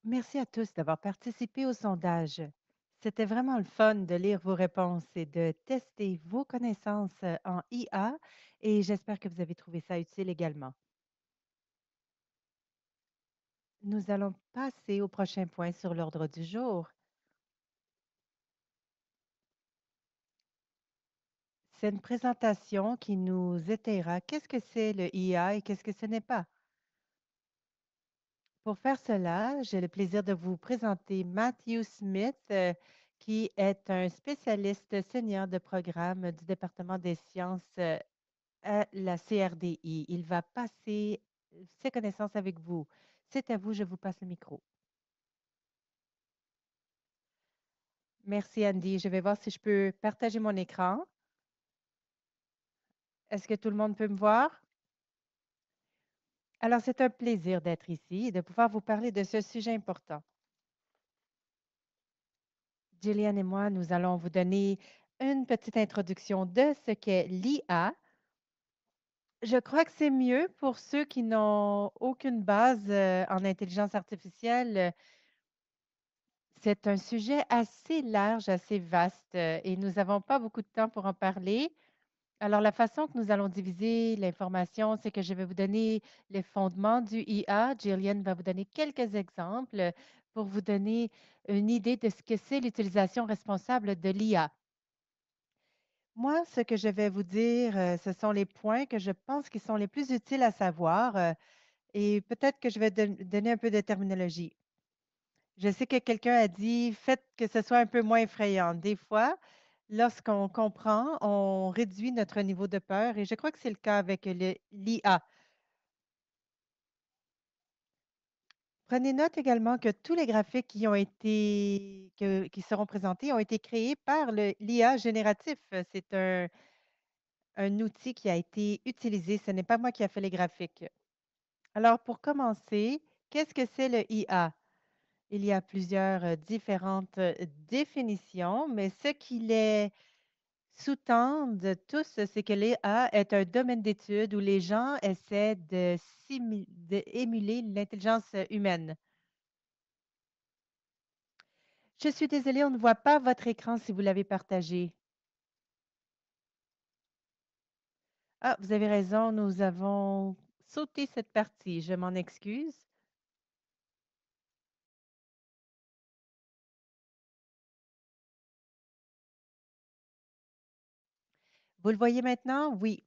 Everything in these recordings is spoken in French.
Merci à tous d'avoir participé au sondage. C'était vraiment le fun de lire vos réponses et de tester vos connaissances en IA et j'espère que vous avez trouvé ça utile également. Nous allons passer au prochain point sur l'ordre du jour. C'est une présentation qui nous étayera qu'est-ce que c'est le IA et qu'est-ce que ce n'est pas. Pour faire cela, j'ai le plaisir de vous présenter Matthew Smith, qui est un spécialiste senior de programme du département des sciences à la CRDI. Il va passer ses connaissances avec vous. C'est à vous, je vous passe le micro. Merci Andy. Je vais voir si je peux partager mon écran. Est-ce que tout le monde peut me voir? Alors, c'est un plaisir d'être ici et de pouvoir vous parler de ce sujet important. Gillian et moi, nous allons vous donner une petite introduction de ce qu'est l'IA. Je crois que c'est mieux pour ceux qui n'ont aucune base en intelligence artificielle. C'est un sujet assez large, assez vaste et nous n'avons pas beaucoup de temps pour en parler. Alors, la façon que nous allons diviser l'information, c'est que je vais vous donner les fondements du IA. Gillian va vous donner quelques exemples pour vous donner une idée de ce que c'est l'utilisation responsable de l'IA. Moi, ce que je vais vous dire, ce sont les points que je pense qui sont les plus utiles à savoir et peut-être que je vais donner un peu de terminologie. Je sais que quelqu'un a dit, faites que ce soit un peu moins effrayant. Des fois, lorsqu'on comprend, on réduit notre niveau de peur et je crois que c'est le cas avec l'IA. Prenez note également que tous les graphiques qui ont qui seront présentés ont été créés par l'IA génératif. C'est un outil qui a été utilisé. Ce n'est pas moi qui a fait les graphiques. Alors, pour commencer, qu'est-ce que c'est le IA? Il y a plusieurs différentes définitions, mais ce qui les sous-tendent tous, c'est que l'IA est un domaine d'étude où les gens essaient d'émuler l'intelligence humaine. Je suis désolée, on ne voit pas votre écran si vous l'avez partagé. Ah, vous avez raison, nous avons sauté cette partie. Je m'en excuse. Vous le voyez maintenant? Oui.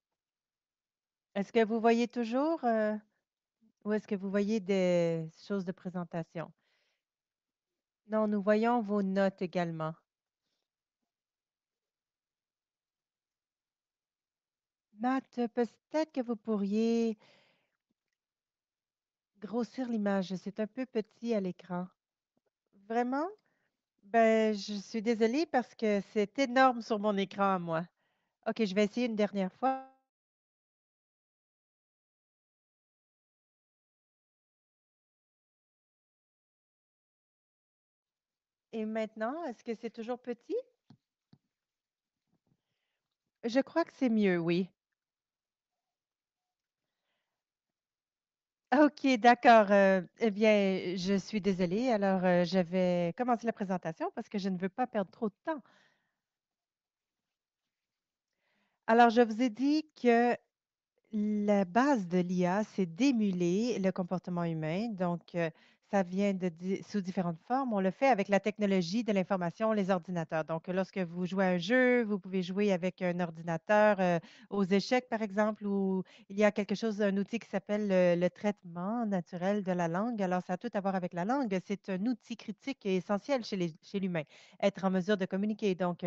Est-ce que vous voyez toujours ou est-ce que vous voyez des choses de présentation? Non, nous voyons vos notes également. Matt, peut-être que vous pourriez grossir l'image. C'est un peu petit à l'écran. Vraiment? Ben, je suis désolée parce que c'est énorme sur mon écran à moi. OK, je vais essayer une dernière fois. Et maintenant, est-ce que c'est toujours petit? Je crois que c'est mieux, oui. OK, d'accord. Eh bien, je suis désolée. Alors, je vais commencer la présentation parce que je ne veux pas perdre trop de temps. Alors, je vous ai dit que la base de l'IA, c'est d'émuler le comportement humain. Donc, ça vient sous différentes formes. On le fait avec la technologie de l'information, les ordinateurs. Donc, lorsque vous jouez à un jeu, vous pouvez jouer avec un ordinateur aux échecs, par exemple, ou il y a quelque chose, un outil qui s'appelle le traitement naturel de la langue. Alors, ça a tout à voir avec la langue. C'est un outil critique et essentiel chez l'humain, être en mesure de communiquer. Donc,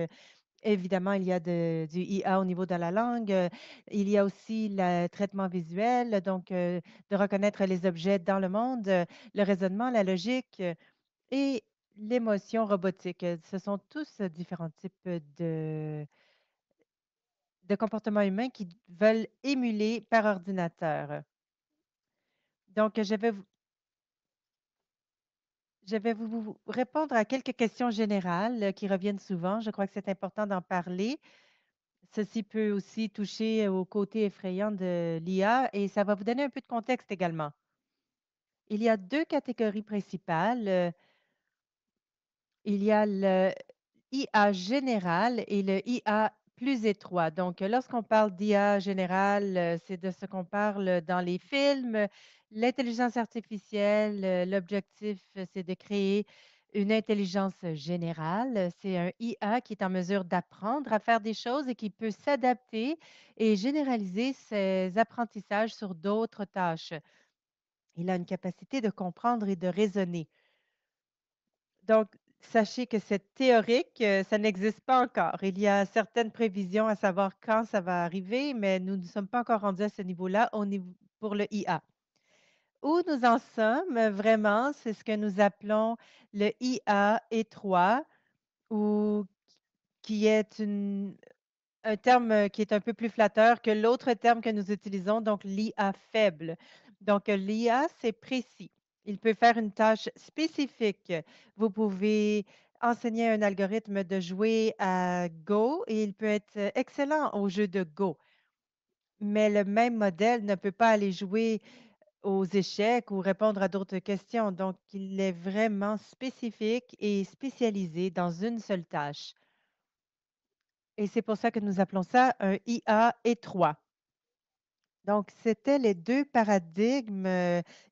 évidemment, il y a du IA au niveau de la langue. Il y a aussi le traitement visuel, donc de reconnaître les objets dans le monde, le raisonnement, la logique et l'émotion robotique. Ce sont tous différents types de comportements humains qui veulent émuler par ordinateur. Donc, je vais vous répondre à quelques questions générales qui reviennent souvent. Je crois que c'est important d'en parler. Ceci peut aussi toucher au côté effrayant de l'IA et ça va vous donner un peu de contexte également. Il y a 2 catégories principales, il y a le IA général et le IA plus étroit. Donc, lorsqu'on parle d'IA général, c'est de ce qu'on parle dans les films. L'intelligence artificielle, l'objectif, c'est de créer une intelligence générale. C'est un IA qui est en mesure d'apprendre à faire des choses et qui peut s'adapter et généraliser ses apprentissages sur d'autres tâches. Il a une capacité de comprendre et de raisonner. Donc, sachez que c'est théorique, ça n'existe pas encore. Il y a certaines prévisions à savoir quand ça va arriver, mais nous ne sommes pas encore rendus à ce niveau-là au niveau pour le IA. Où nous en sommes vraiment, c'est ce que nous appelons le IA étroit ou qui est un terme, qui est un peu plus flatteur que l'autre terme que nous utilisons, donc l'IA faible. Donc, l'IA, c'est précis. Il peut faire une tâche spécifique. Vous pouvez enseigner à un algorithme de jouer à Go et il peut être excellent au jeu de Go. Mais le même modèle ne peut pas aller jouer aux échecs ou répondre à d'autres questions. Donc, il est vraiment spécifique et spécialisé dans une seule tâche. Et c'est pour ça que nous appelons ça un IA étroit. Donc, c'était les 2 paradigmes,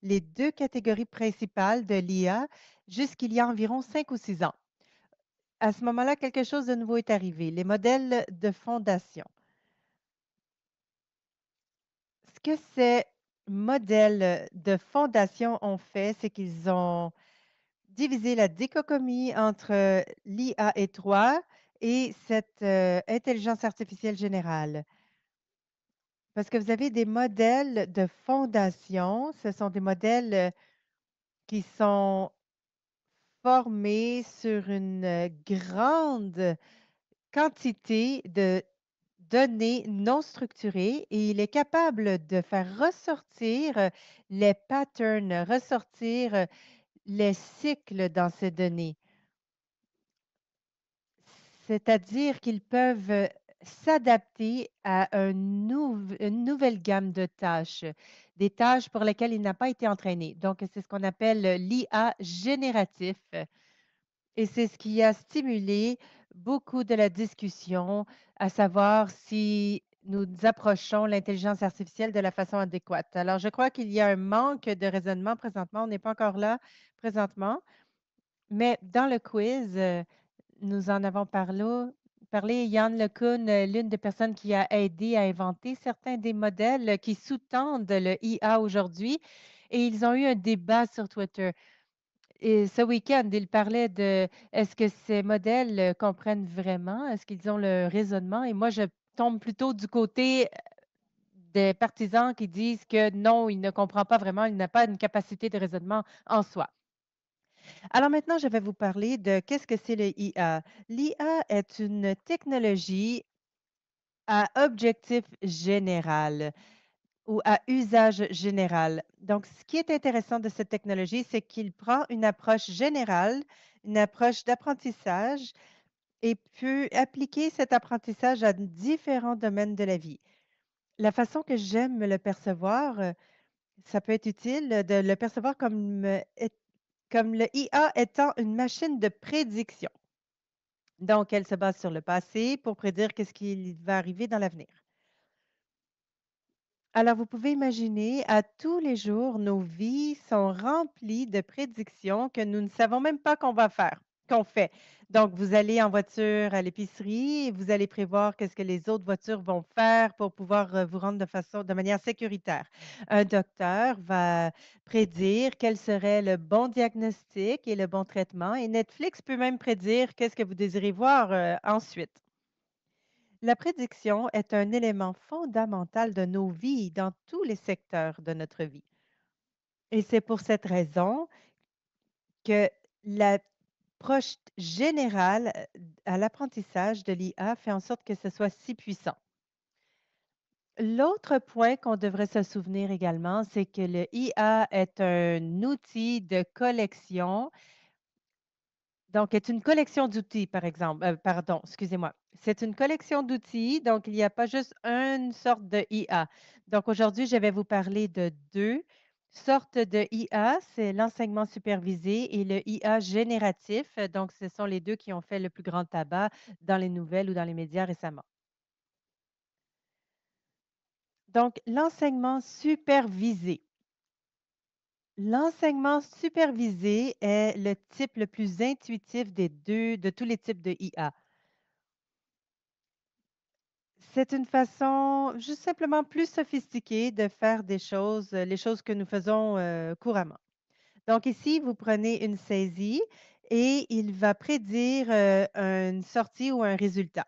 les 2 catégories principales de l'IA jusqu'il y a environ 5 ou 6 ans. À ce moment-là, quelque chose de nouveau est arrivé, les modèles de fondation. Ce que ces modèles de fondation ont fait, c'est qu'ils ont divisé la dichotomie entre l'IA étroit et cette, intelligence artificielle générale. Parce que vous avez des modèles de fondation, ce sont des modèles, qui sont formés sur une, grande quantité de données non structurées et il est capable de faire ressortir, les patterns, ressortir, les cycles dans ces données. C'est-à-dire qu'ils peuvent, s'adapter à une nouvelle gamme de tâches, des tâches pour lesquelles il n'a pas été entraîné. Donc, c'est ce qu'on appelle, l'IA génératif et c'est ce qui a stimulé beaucoup de la discussion, à savoir si nous approchons l'intelligence artificielle de la façon adéquate. Alors, je crois qu'il y a un manque de raisonnement présentement. On n'est pas encore là présentement, mais dans le quiz, nous en avons parlé. Yann LeCun, l'une des personnes qui a aidé à inventer certains des modèles qui sous-tendent le IA aujourd'hui et ils ont eu un débat sur Twitter. Et ce week-end, ils parlaient de est-ce que ces modèles, comprennent vraiment? Est-ce qu'ils ont le raisonnement? Et moi, je tombe plutôt du côté des partisans qui disent que non, il ne comprend pas vraiment, il n'a pas une capacité de raisonnement en soi. Alors maintenant, je vais vous parler de qu'est-ce que c'est le IA. L'IA est une technologie à objectif général ou à usage général. Donc, ce qui est intéressant de cette technologie, c'est qu'il prend une approche générale, une approche d'apprentissage et peut appliquer cet apprentissage à différents domaines de la vie. La façon que j'aime le percevoir, ça peut être utile de le percevoir comme le IA étant une machine de prédiction. Donc, elle se base sur le passé pour prédire qu'est-ce qui va arriver dans l'avenir. Alors, vous pouvez imaginer, à tous les jours, nos vies sont remplies de prédictions que nous ne savons même pas qu'on fait. Donc, vous allez en voiture à l'épicerie et vous allez prévoir qu'est-ce que les autres voitures vont faire pour pouvoir vous rendre de manière sécuritaire. Un docteur va prédire quel serait le bon diagnostic et le bon traitement et Netflix peut même prédire qu'est-ce que vous désirez voir ensuite. La prédiction est un élément fondamental de nos vies dans tous les secteurs de notre vie. Et c'est pour cette raison que l'approche générale à l'apprentissage de l'IA fait en sorte que ce soit si puissant. L'autre point qu'on devrait se souvenir également, c'est que le IA est un outil de collection donc, est une collection d'outils, par exemple. Pardon, excusez-moi. C'est une collection d'outils, donc il n'y a pas juste une sorte de IA. Donc, aujourd'hui, je vais vous parler de 2. sortes de IA, c'est l'enseignement supervisé et le IA génératif. Donc, ce sont les deux qui ont fait le plus grand tabac dans les nouvelles ou dans les médias récemment. Donc, l'enseignement supervisé. L'enseignement supervisé est le type le plus intuitif des deux, de tous les types de IA. C'est une façon juste simplement plus sophistiquée de faire des choses, les choses que nous faisons couramment. Donc ici, vous prenez une saisie et il va prédire une sortie ou un résultat.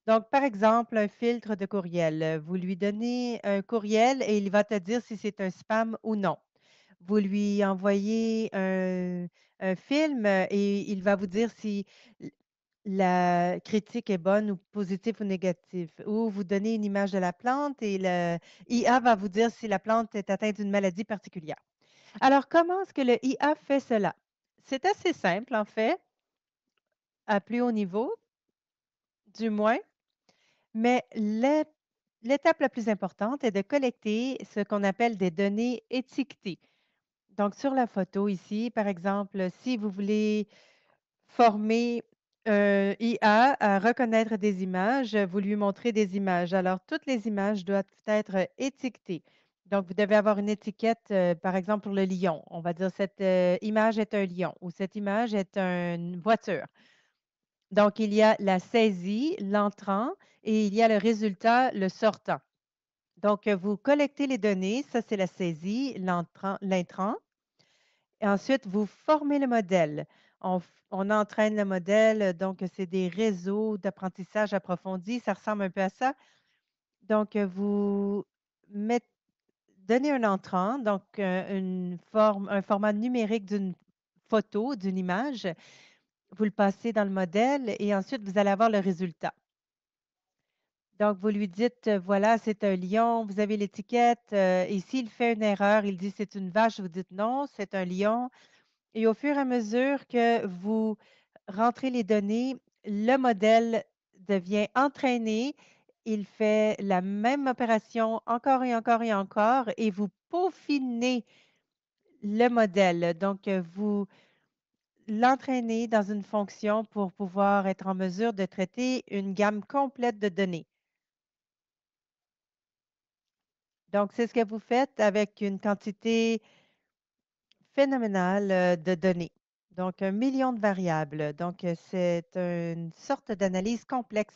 Donc, par exemple, un filtre de courriel. Vous lui donnez un courriel et il va te dire si c'est un spam ou non. Vous lui envoyez un film et il va vous dire si la critique est bonne ou positive ou négative. Ou vous donnez une image de la plante et le IA va vous dire si la plante est atteinte d'une maladie particulière. Alors, comment est-ce que le IA fait cela? C'est assez simple, en fait, à plus haut niveau, du moins, mais l'étape la plus importante est de collecter ce qu'on appelle des données étiquetées. Donc, sur la photo ici, par exemple, si vous voulez former IA à reconnaître des images, vous lui montrez des images. Alors, toutes les images doivent être étiquetées. Donc, vous devez avoir une étiquette, par exemple, pour le lion. On va dire cette image est un lion ou cette image est une voiture. Donc, il y a la saisie, l'entrant et il y a le résultat, le sortant. Donc, vous collectez les données, ça c'est la saisie, l'intrant. Et ensuite, vous formez le modèle. On entraîne le modèle, donc c'est des réseaux d'apprentissage approfondi. Ça ressemble un peu à ça. Donc, vous mettez, donnez un entrant, donc un format numérique d'une photo, d'une image. Vous le passez dans le modèle et ensuite, vous allez avoir le résultat. Donc, vous lui dites, voilà, c'est un lion, vous avez l'étiquette, et s'il fait une erreur, il dit c'est une vache, vous dites non, c'est un lion. Et au fur et à mesure que vous rentrez les données, le modèle devient entraîné. Il fait la même opération encore et encore et encore et vous peaufinez le modèle. Donc, vous l'entraînez dans une fonction pour pouvoir être en mesure de traiter une gamme complète de données. Donc, c'est ce que vous faites avec une quantité phénoménal, de données. Donc, 1 million de variables. Donc, c'est une sorte d'analyse complexe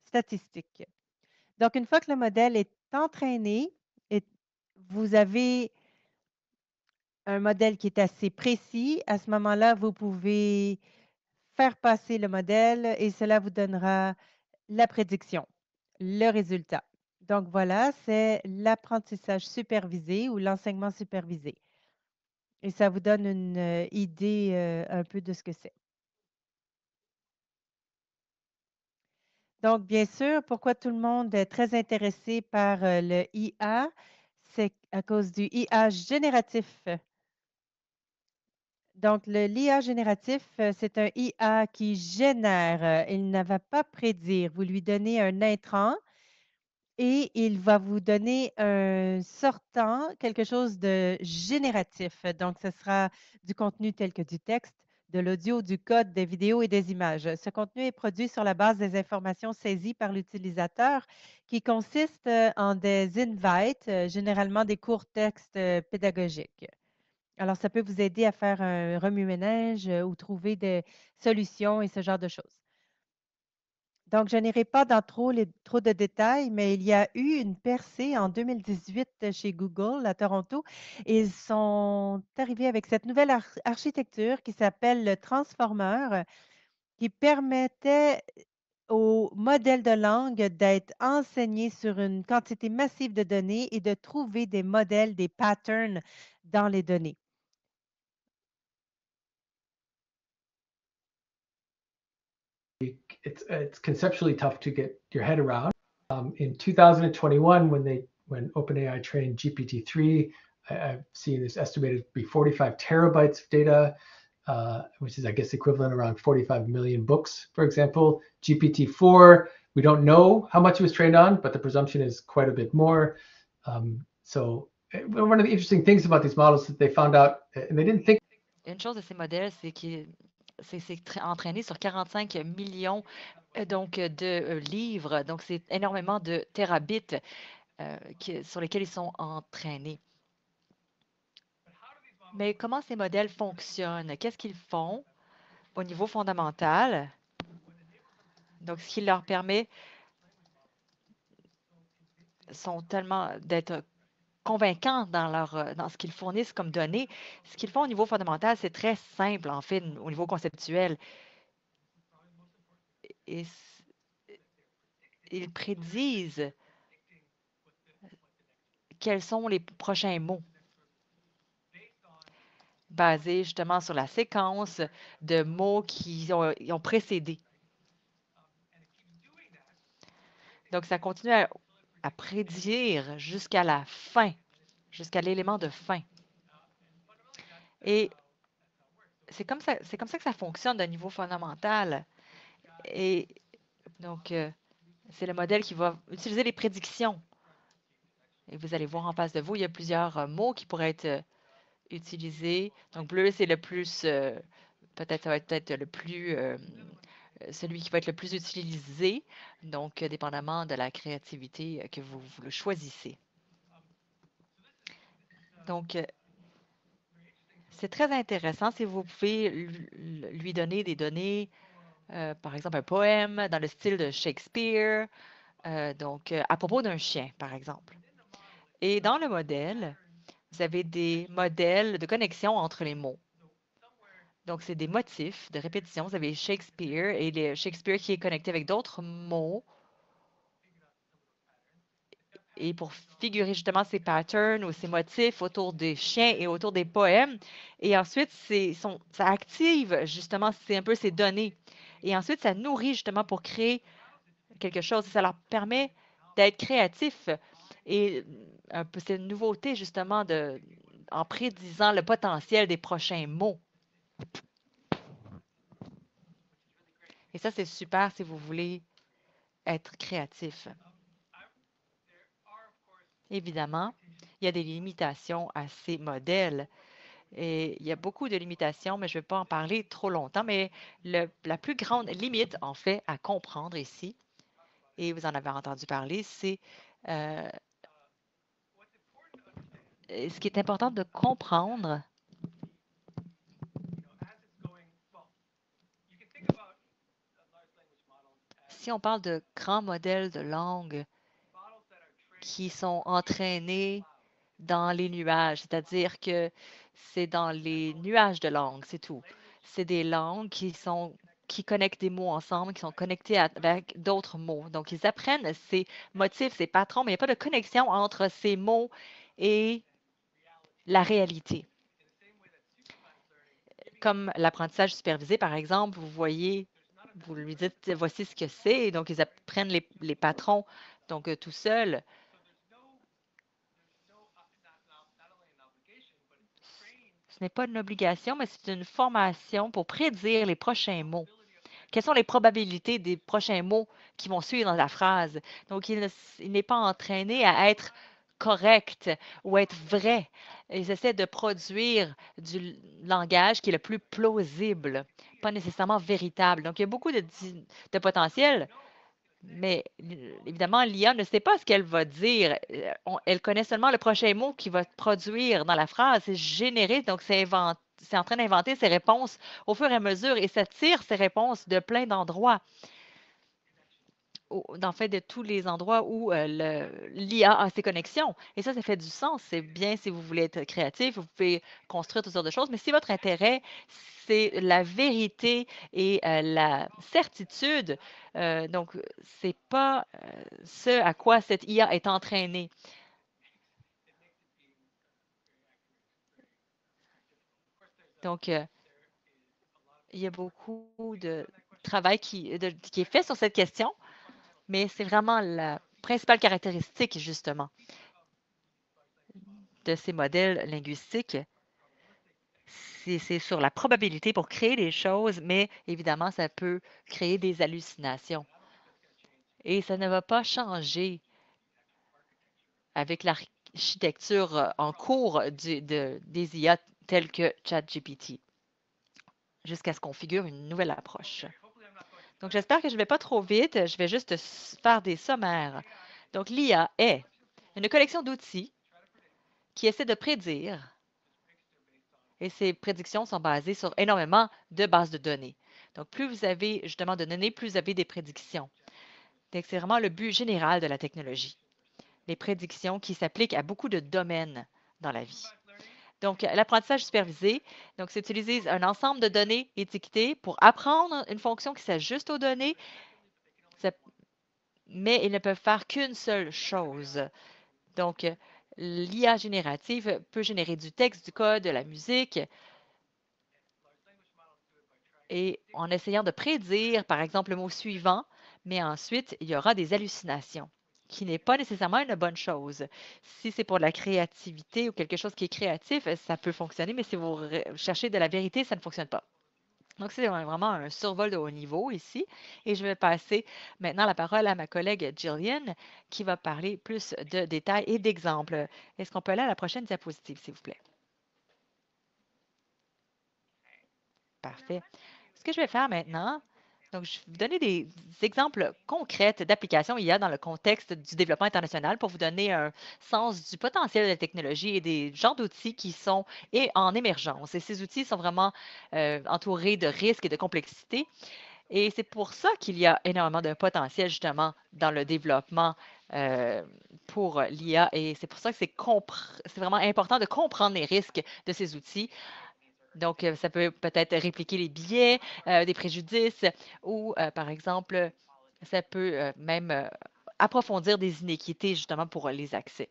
statistique. Donc, une fois que le modèle est entraîné et vous avez un modèle qui est assez précis, à ce moment-là, vous pouvez faire passer le modèle et cela vous donnera la prédiction, le résultat. Donc, voilà, c'est l'apprentissage supervisé ou l'enseignement supervisé. Et ça vous donne une idée un peu de ce que c'est. Donc, bien sûr, pourquoi tout le monde est très intéressé par le IA, c'est à cause du IA génératif. Donc, l'IA génératif, c'est un IA qui génère, il ne va pas prédire. Vous lui donnez un intrant et il va vous donner un sortant, quelque chose de génératif. Donc, ce sera du contenu tel que du texte, de l'audio, du code, des vidéos et des images. Ce contenu est produit sur la base des informations saisies par l'utilisateur qui consistent en des invites, généralement des courts textes pédagogiques. Alors, ça peut vous aider à faire un remue-ménage ou trouver des solutions et ce genre de choses. Donc, je n'irai pas dans trop de détails, mais il y a eu une percée en 2018 chez Google à Toronto. Ils sont arrivés avec cette nouvelle architecture qui s'appelle le Transformer, qui permettait au modèle de langue d'être enseigné sur une quantité massive de données et de trouver des modèles, des patterns dans les données. It's conceptually tough to get your head around. In 2021, when OpenAI trained GPT-3, I've seen this estimated to be 45 terabytes of data, which is, I guess, equivalent around 45 million books, for example. GPT-4, we don't know how much it was trained on, but the presumption is quite a bit more. So one of the interesting things about these models that they found out, and they didn't think. Une chose de ces modèles, c'est que c'est entraîné sur 45 millions de livres. Donc, c'est énormément de terabits sur lesquels ils sont entraînés. Mais comment ces modèles fonctionnent? Qu'est-ce qu'ils font au niveau fondamental? Donc, ce qui leur permet sont tellement d'être convaincants dans ce qu'ils fournissent comme données. Ce qu'ils font au niveau fondamental, c'est très simple, en fait, au niveau conceptuel. Et ils prédisent quels sont les prochains mots basés justement sur la séquence de mots qui ont précédé. Donc, ça continue à prédire jusqu'à la fin, jusqu'à l'élément de fin. Et c'est comme ça que ça fonctionne d'un niveau fondamental. Et donc, c'est le modèle qui va utiliser les prédictions. Et vous allez voir en face de vous, il y a plusieurs mots qui pourraient être utilisés. Donc, bleu, c'est le plus, peut-être, ça va être peut-être le plus, celui qui va être le plus utilisé, donc dépendamment de la créativité que vous le choisissez. Donc, c'est très intéressant si vous pouvez lui donner des données, par exemple un poème dans le style de Shakespeare, donc à propos d'un chien, par exemple. Et dans le modèle, vous avez des modèles de connexion entre les mots. Donc, c'est des motifs de répétition. Vous avez Shakespeare et Shakespeare qui est connecté avec d'autres mots. Et pour figurer justement ces patterns ou ces motifs autour des chiens et autour des poèmes. Et ensuite, ça active justement un peu ces données. Et ensuite, ça nourrit justement pour créer quelque chose. Ça leur permet d'être créatifs. Et un peu cette nouveauté justement en prédisant le potentiel des prochains mots. Et ça, c'est super si vous voulez être créatif. Évidemment, il y a des limitations à ces modèles. Et il y a beaucoup de limitations, mais je ne vais pas en parler trop longtemps. Mais la plus grande limite, en fait, à comprendre ici, et vous en avez entendu parler, c'est ce qui est important de comprendre. Si on parle de grands modèles de langue qui sont entraînés dans les nuages, c'est-à-dire que c'est dans les nuages de langue, c'est tout. C'est des langues qui connectent des mots ensemble, qui sont connectés avec d'autres mots. Donc, ils apprennent ces motifs, ces patrons, mais il n'y a pas de connexion entre ces mots et la réalité. Comme l'apprentissage supervisé, par exemple, vous voyez, vous lui dites, voici ce que c'est, et donc ils apprennent les patrons, donc tout seuls. Ce n'est pas une obligation, mais c'est une formation pour prédire les prochains mots. Quelles sont les probabilités des prochains mots qui vont suivre dans la phrase? Donc, il n'est pas entraîné à être correct ou être vrai. Ils essaient de produire du langage qui est le plus plausible, pas nécessairement véritable. Donc, il y a beaucoup de potentiel, mais évidemment, l'IA ne sait pas ce qu'elle va dire. Elle connaît seulement le prochain mot qui va produire dans la phrase. C'est généré, donc c'est en train d'inventer ses réponses au fur et à mesure et ça tire ses réponses de plein d'endroits. En fait, de tous les endroits où l'IA a ses connexions. Et ça fait du sens. C'est bien si vous voulez être créatif, vous pouvez construire toutes sortes de choses, mais si votre intérêt, c'est la vérité et la certitude, donc c'est pas ce à quoi cette IA est entraînée. Donc, il y a beaucoup de travail qui est fait sur cette question, mais c'est vraiment la principale caractéristique, justement, de ces modèles linguistiques. C'est sur la probabilité pour créer des choses, mais évidemment, ça peut créer des hallucinations. Et ça ne va pas changer avec architectures en cours des IA telles que ChatGPT, jusqu'à ce qu'on configure une nouvelle approche. Donc, j'espère que je ne vais pas trop vite. Je vais juste faire des sommaires. Donc, l'IA est une collection d'outils qui essaie de prédire, et ces prédictions sont basées sur énormément de bases de données. Donc, plus vous avez justement de données, plus vous avez des prédictions. Donc, c'est vraiment le but général de la technologie. Les prédictions qui s'appliquent à beaucoup de domaines dans la vie. Donc, l'apprentissage supervisé, donc, c'est utiliser un ensemble de données étiquetées pour apprendre une fonction qui s'ajuste aux données, mais ils ne peuvent faire qu'une seule chose. Donc, l'IA générative peut générer du texte, du code, de la musique, et en essayant de prédire, par exemple, le mot suivant, mais ensuite, il y aura des hallucinations, qui n'est pas nécessairement une bonne chose. Si c'est pour de la créativité ou quelque chose qui est créatif, ça peut fonctionner, mais si vous cherchez de la vérité, ça ne fonctionne pas. Donc, c'est vraiment un survol de haut niveau ici. Et je vais passer maintenant la parole à ma collègue Jillian, qui va parler plus de détails et d'exemples. Est-ce qu'on peut aller à la prochaine diapositive, s'il vous plaît? Parfait. Ce que je vais faire maintenant, donc, je vais vous donner des exemples concrets d'applications IA dans le contexte du développement international pour vous donner un sens du potentiel de la technologie et des genres d'outils qui sont en émergence. Et ces outils sont vraiment entourés de risques et de complexité. Et c'est pour ça qu'il y a énormément de potentiel justement dans le développement pour l'IA. Et c'est pour ça que c'est vraiment important de comprendre les risques de ces outils. Donc, ça peut peut-être répliquer les biais, des préjudices ou, par exemple, ça peut même approfondir des inéquités justement pour les accès.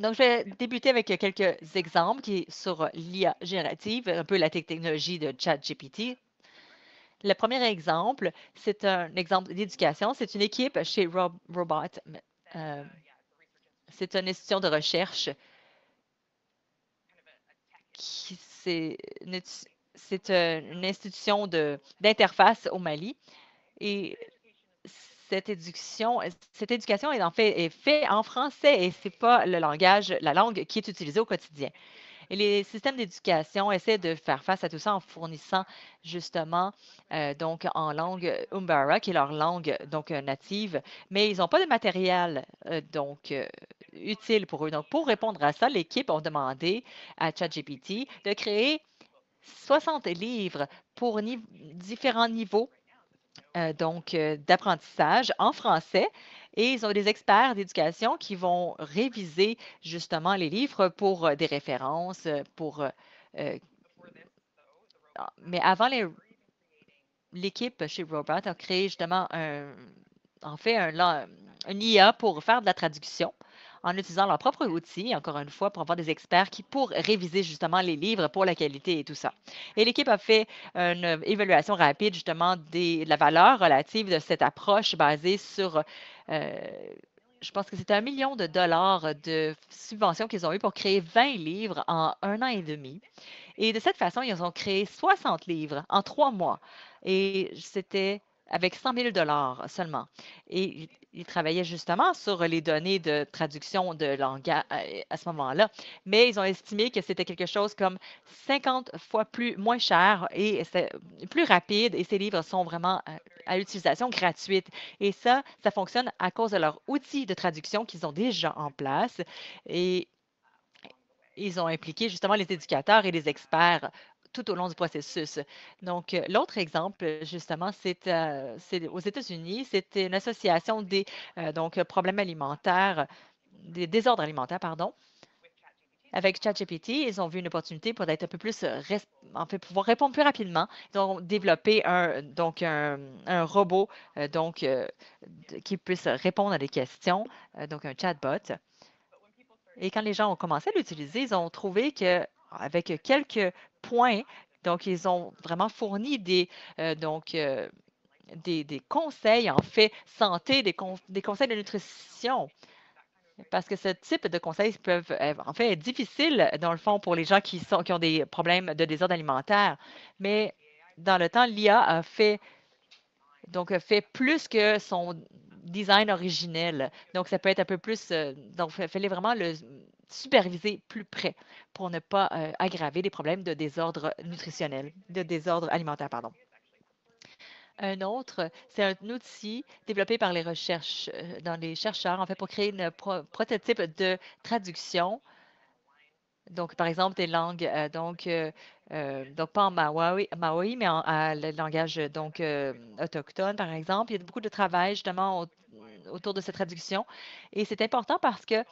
Donc, je vais débuter avec quelques exemples qui est sur l'IA générative, un peu la technologie de ChatGPT. Le premier exemple, c'est un exemple d'éducation. C'est une équipe chez Robot. C'est une institution de recherche c'est une institution d'interface au Mali. Et cette éducation est en fait est faite en français et c'est pas la langue qui est utilisée au quotidien. Et les systèmes d'éducation essaient de faire face à tout ça en fournissant justement donc en langue Umbara, qui est leur langue donc native, mais ils n'ont pas de matériel utile pour eux. Donc, pour répondre à ça, l'équipe a demandé à ChatGPT de créer 60 livres pour différents niveaux d'apprentissage en français. Et ils ont des experts d'éducation qui vont réviser justement les livres pour des références, mais avant l'équipe chez Robot a créé justement une IA pour faire de la traduction en utilisant leur propre outil, encore une fois, pour avoir des experts pour réviser justement les livres pour la qualité et tout ça. Et l'équipe a fait une évaluation rapide justement de la valeur relative de cette approche basée sur, je pense que c'était $1 million de subventions qu'ils ont eu pour créer 20 livres en 1 an et demi. Et de cette façon, ils ont créé 60 livres en 3 mois. Et c'était avec 100 000 seulement. Et ils travaillaient justement sur les données de traduction de langage à ce moment-là. Mais ils ont estimé que c'était quelque chose comme 50 fois moins cher et c'est plus rapide. Et ces livres sont vraiment à utilisation gratuite. Et ça fonctionne à cause de leur outil de traduction qu'ils ont déjà en place. Et ils ont impliqué justement les éducateurs et les experts tout au long du processus. Donc, l'autre exemple, justement, c'est aux États-Unis. C'est une association des problèmes alimentaires, des désordres alimentaires, pardon. Avec ChatGPT, ils ont vu une opportunité pour être un peu plus, pouvoir répondre plus rapidement. Ils ont développé un robot qui puisse répondre à des questions, donc un chatbot. Et quand les gens ont commencé à l'utiliser, ils ont trouvé qu'avec quelques points, donc ils ont vraiment fourni des conseils, en fait, santé, des conseils de nutrition. Parce que ce type de conseils peuvent, en fait, être difficiles, dans le fond, pour les gens qui ont des problèmes de désordre alimentaire. Mais dans le temps, l'IA a fait plus que design originel. Donc, ça peut être un peu plus, donc, il fallait vraiment le superviser plus près pour ne pas aggraver les problèmes de désordre nutritionnel, de désordre alimentaire, pardon. Un autre, c'est un outil développé par dans les chercheurs, en fait, pour créer un prototype de traduction. Donc, par exemple, des langues, donc pas en Maui, mais le langage autochtone, par exemple. Il y a beaucoup de travail justement autour de cette traduction. Et c'est important parce que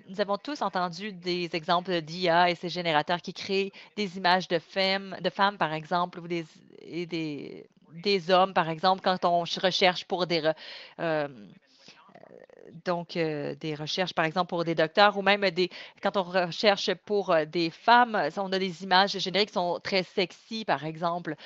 nous avons tous entendu des exemples d'IA et ces générateurs qui créent des images de femmes, par exemple, ou des hommes, par exemple, quand on recherche pour des recherches, par exemple, pour des docteurs ou même quand on recherche pour des femmes, on a des images génériques qui sont très sexy, par exemple.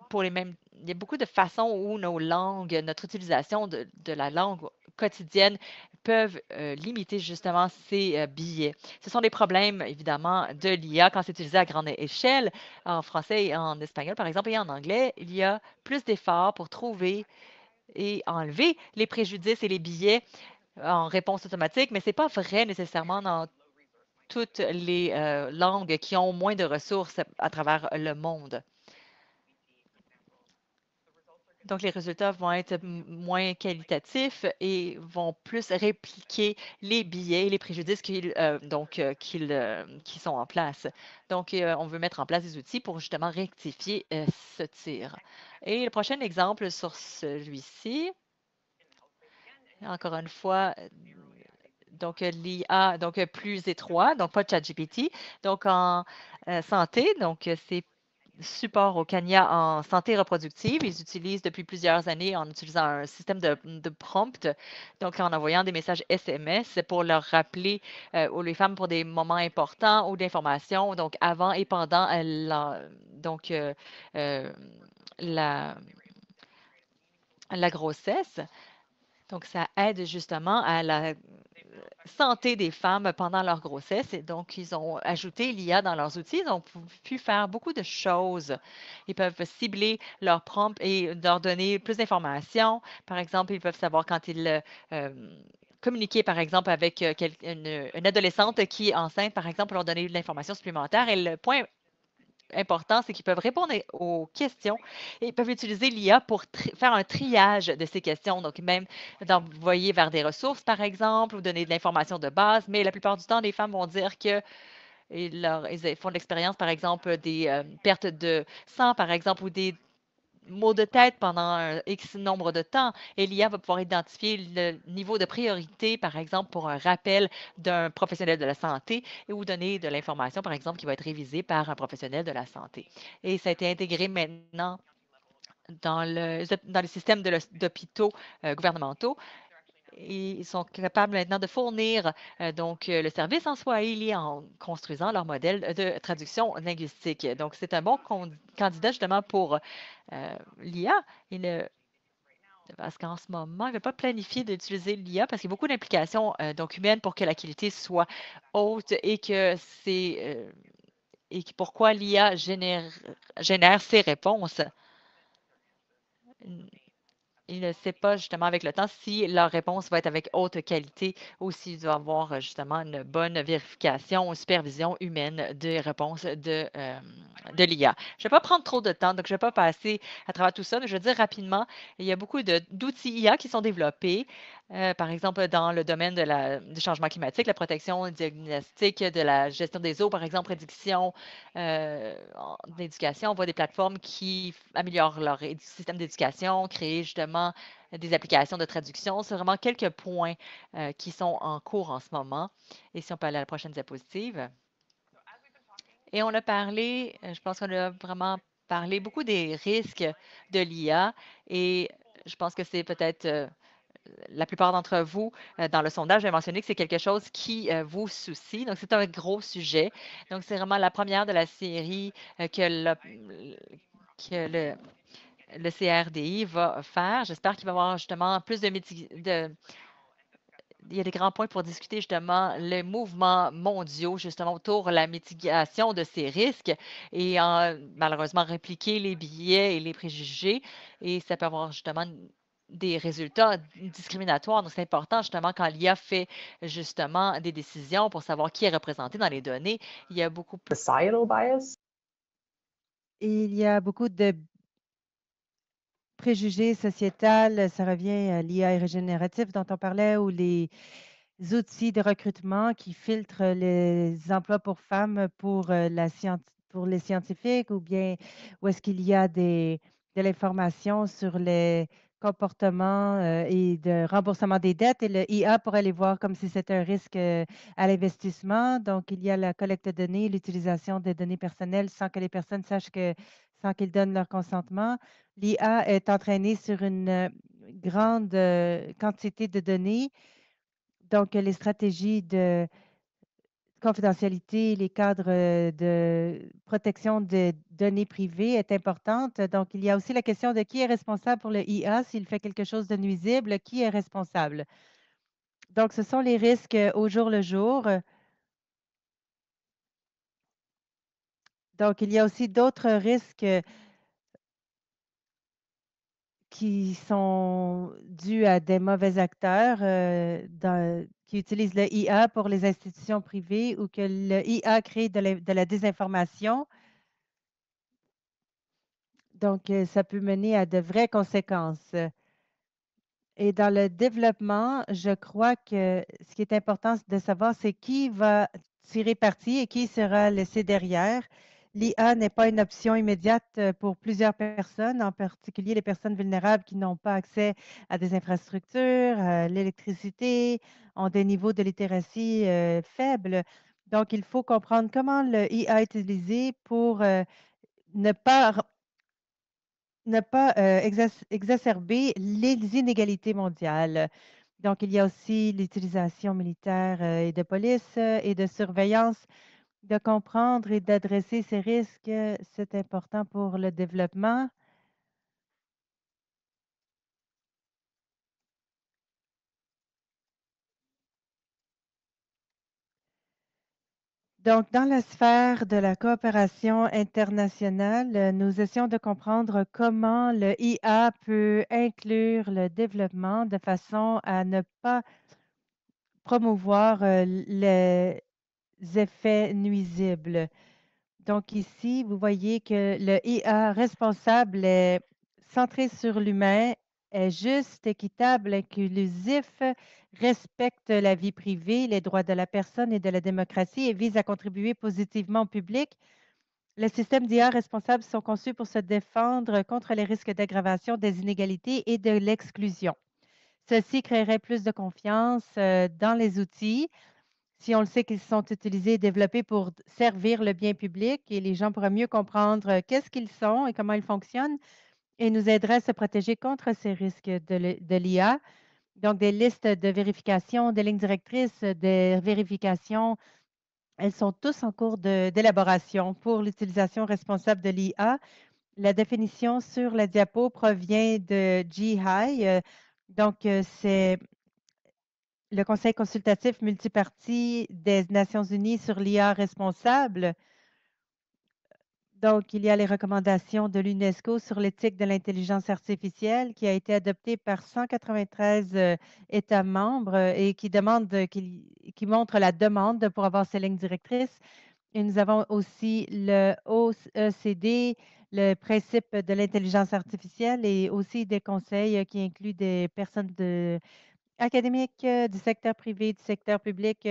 Pour les mêmes, il y a beaucoup de façons où nos langues, notre utilisation de la langue quotidienne peuvent limiter justement ces biais. Ce sont des problèmes, évidemment, de l'IA quand c'est utilisé à grande échelle. En français et en espagnol, par exemple, et en anglais, il y a plus d'efforts pour trouver et enlever les préjudices et les biais en réponse automatique, mais ce n'est pas vrai nécessairement dans toutes les langues qui ont moins de ressources à travers le monde. Donc, les résultats vont être moins qualitatifs et vont plus répliquer les biais et les préjudices qui sont en place. Donc, on veut mettre en place des outils pour justement rectifier ce tir. Et le prochain exemple sur celui-ci, encore une fois, donc l'IA, donc plus étroit, donc pas de ChatGPT. Donc en santé, donc c'est support au Kenya en santé reproductive. Ils utilisent depuis plusieurs années en utilisant un système de prompt, donc en envoyant des messages SMS pour leur rappeler aux les femmes pour des moments importants ou d'informations, donc avant et pendant euh, la, la grossesse. Donc, ça aide justement à la santé des femmes pendant leur grossesse. Et donc, ils ont ajouté l'IA dans leurs outils. Ils ont pu faire beaucoup de choses. Ils peuvent cibler leurs prompts et leur donner plus d'informations. Par exemple, ils peuvent savoir quand ils communiquer, par exemple, avec une adolescente qui est enceinte, par exemple, pour leur donner de l'information supplémentaire. Et le point important, c'est qu'ils peuvent répondre aux questions et ils peuvent utiliser l'IA pour faire un triage de ces questions. Donc, même d'envoyer vers des ressources, par exemple, ou donner de l'information de base. Mais la plupart du temps, les femmes vont dire que ils font de l'expérience, par exemple, des pertes de sang, par exemple, ou des maux de tête pendant un X nombre de temps. Et l'IA va pouvoir identifier le niveau de priorité, par exemple, pour un rappel d'un professionnel de la santé ou donner de l'information, par exemple, qui va être révisée par un professionnel de la santé. Et ça a été intégré maintenant dans les systèmes d'hôpitaux gouvernementaux. Et ils sont capables maintenant de fournir le service en Swahili en construisant leur modèle de traduction linguistique. Donc, c'est un bon candidat justement pour l'IA. Parce qu'en ce moment, il ne veut pas planifier d'utiliser l'IA parce qu'il y a beaucoup d'implications humaines pour que la qualité soit haute et pourquoi l'IA génère ses réponses. Il ne sait pas justement avec le temps si leur réponse va être avec haute qualité ou s'il doit avoir justement une bonne vérification ou supervision humaine des réponses de l'IA. Je ne vais pas prendre trop de temps, donc je ne vais pas passer à travers tout ça. Mais je vais dire rapidement, il y a beaucoup d'outils IA qui sont développés, par exemple dans le domaine du changement climatique, la protection diagnostique, de la gestion des eaux, par exemple, prédiction d'éducation. On voit des plateformes qui améliorent leur système d'éducation, créer justement des applications de traduction. C'est vraiment quelques points qui sont en cours en ce moment. Et si on peut aller à la prochaine diapositive. Et on a parlé, je pense qu'on a vraiment parlé beaucoup des risques de l'IA et je pense que c'est peut-être la plupart d'entre vous, dans le sondage, j'ai mentionné que c'est quelque chose qui vous soucie. Donc, c'est un gros sujet. Donc, c'est vraiment la première de la série que le CRDI va faire. J'espère qu'il va y avoir justement plus il y a des grands points pour discuter justement les mouvements mondiaux, justement, autour de la mitigation de ces risques et malheureusement répliquer les biais et les préjugés. Et ça peut avoir justement des résultats discriminatoires. Donc, c'est important justement quand l'IA fait justement des décisions pour savoir qui est représenté dans les données. Il y a beaucoup plus. Societal bias. Il y a beaucoup de préjugés sociétals, ça revient à l'IA régénératif dont on parlait, ou les outils de recrutement qui filtrent les emplois pour femmes pour, pour les scientifiques, ou bien où est-ce qu'il y a de l'information sur les comportements et de remboursement des dettes, et le IA pourrait les voir comme si c'était un risque à l'investissement. Donc, il y a la collecte de données, l'utilisation des données personnelles sans que les personnes sachent que, sans qu'ils donnent leur consentement. L'IA est entraînée sur une grande quantité de données. Donc, les stratégies de confidentialité, les cadres de protection des données privées est importante. Donc, il y a aussi la question de qui est responsable pour le IA. S'il fait quelque chose de nuisible, qui est responsable? Donc, ce sont les risques au jour le jour. Donc, il y a aussi d'autres risques qui sont dus à des mauvais acteurs qui utilisent le IA pour les institutions privées, ou que le IA crée de la désinformation. Donc, ça peut mener à de vraies conséquences. Et dans le développement, je crois que ce qui est important de savoir, c'est qui va tirer parti et qui sera laissé derrière. L'IA n'est pas une option immédiate pour plusieurs personnes, en particulier les personnes vulnérables qui n'ont pas accès à des infrastructures, à l'électricité, ont des niveaux de littératie faibles. Donc, il faut comprendre comment le IA est utilisé pour ne pas exacerber les inégalités mondiales. Donc, il y a aussi l'utilisation militaire et de police et de surveillance. De comprendre et d'adresser ces risques, c'est important pour le développement. Donc, dans la sphère de la coopération internationale, nous essayons de comprendre comment le IA peut inclure le développement de façon à ne pas promouvoir les effets nuisibles. Donc ici, vous voyez que le IA responsable est centré sur l'humain, est juste, équitable, inclusif, respecte la vie privée, les droits de la personne et de la démocratie, et vise à contribuer positivement au public. Les systèmes d'IA responsables sont conçus pour se défendre contre les risques d'aggravation des inégalités et de l'exclusion. Ceci créerait plus de confiance dans les outils. Si on le sait qu'ils sont utilisés et développés pour servir le bien public, et les gens pourraient mieux comprendre qu'est-ce qu'ils sont et comment ils fonctionnent, et nous aiderait à se protéger contre ces risques de l'IA. Donc, des listes de vérification, des lignes directrices, des vérifications, elles sont tous en cours d'élaboration pour l'utilisation responsable de l'IA. La définition sur la diapo provient de GHI. Donc, c'est le Conseil consultatif multiparti des Nations unies sur l'IA responsable. Donc, il y a les recommandations de l'UNESCO sur l'éthique de l'intelligence artificielle qui a été adoptée par 193 États membres et qui montre la demande pour avoir ces lignes directrices. Et nous avons aussi le OECD, le principe de l'intelligence artificielle, et aussi des conseils qui incluent des personnes académiques, du secteur privé, du secteur public,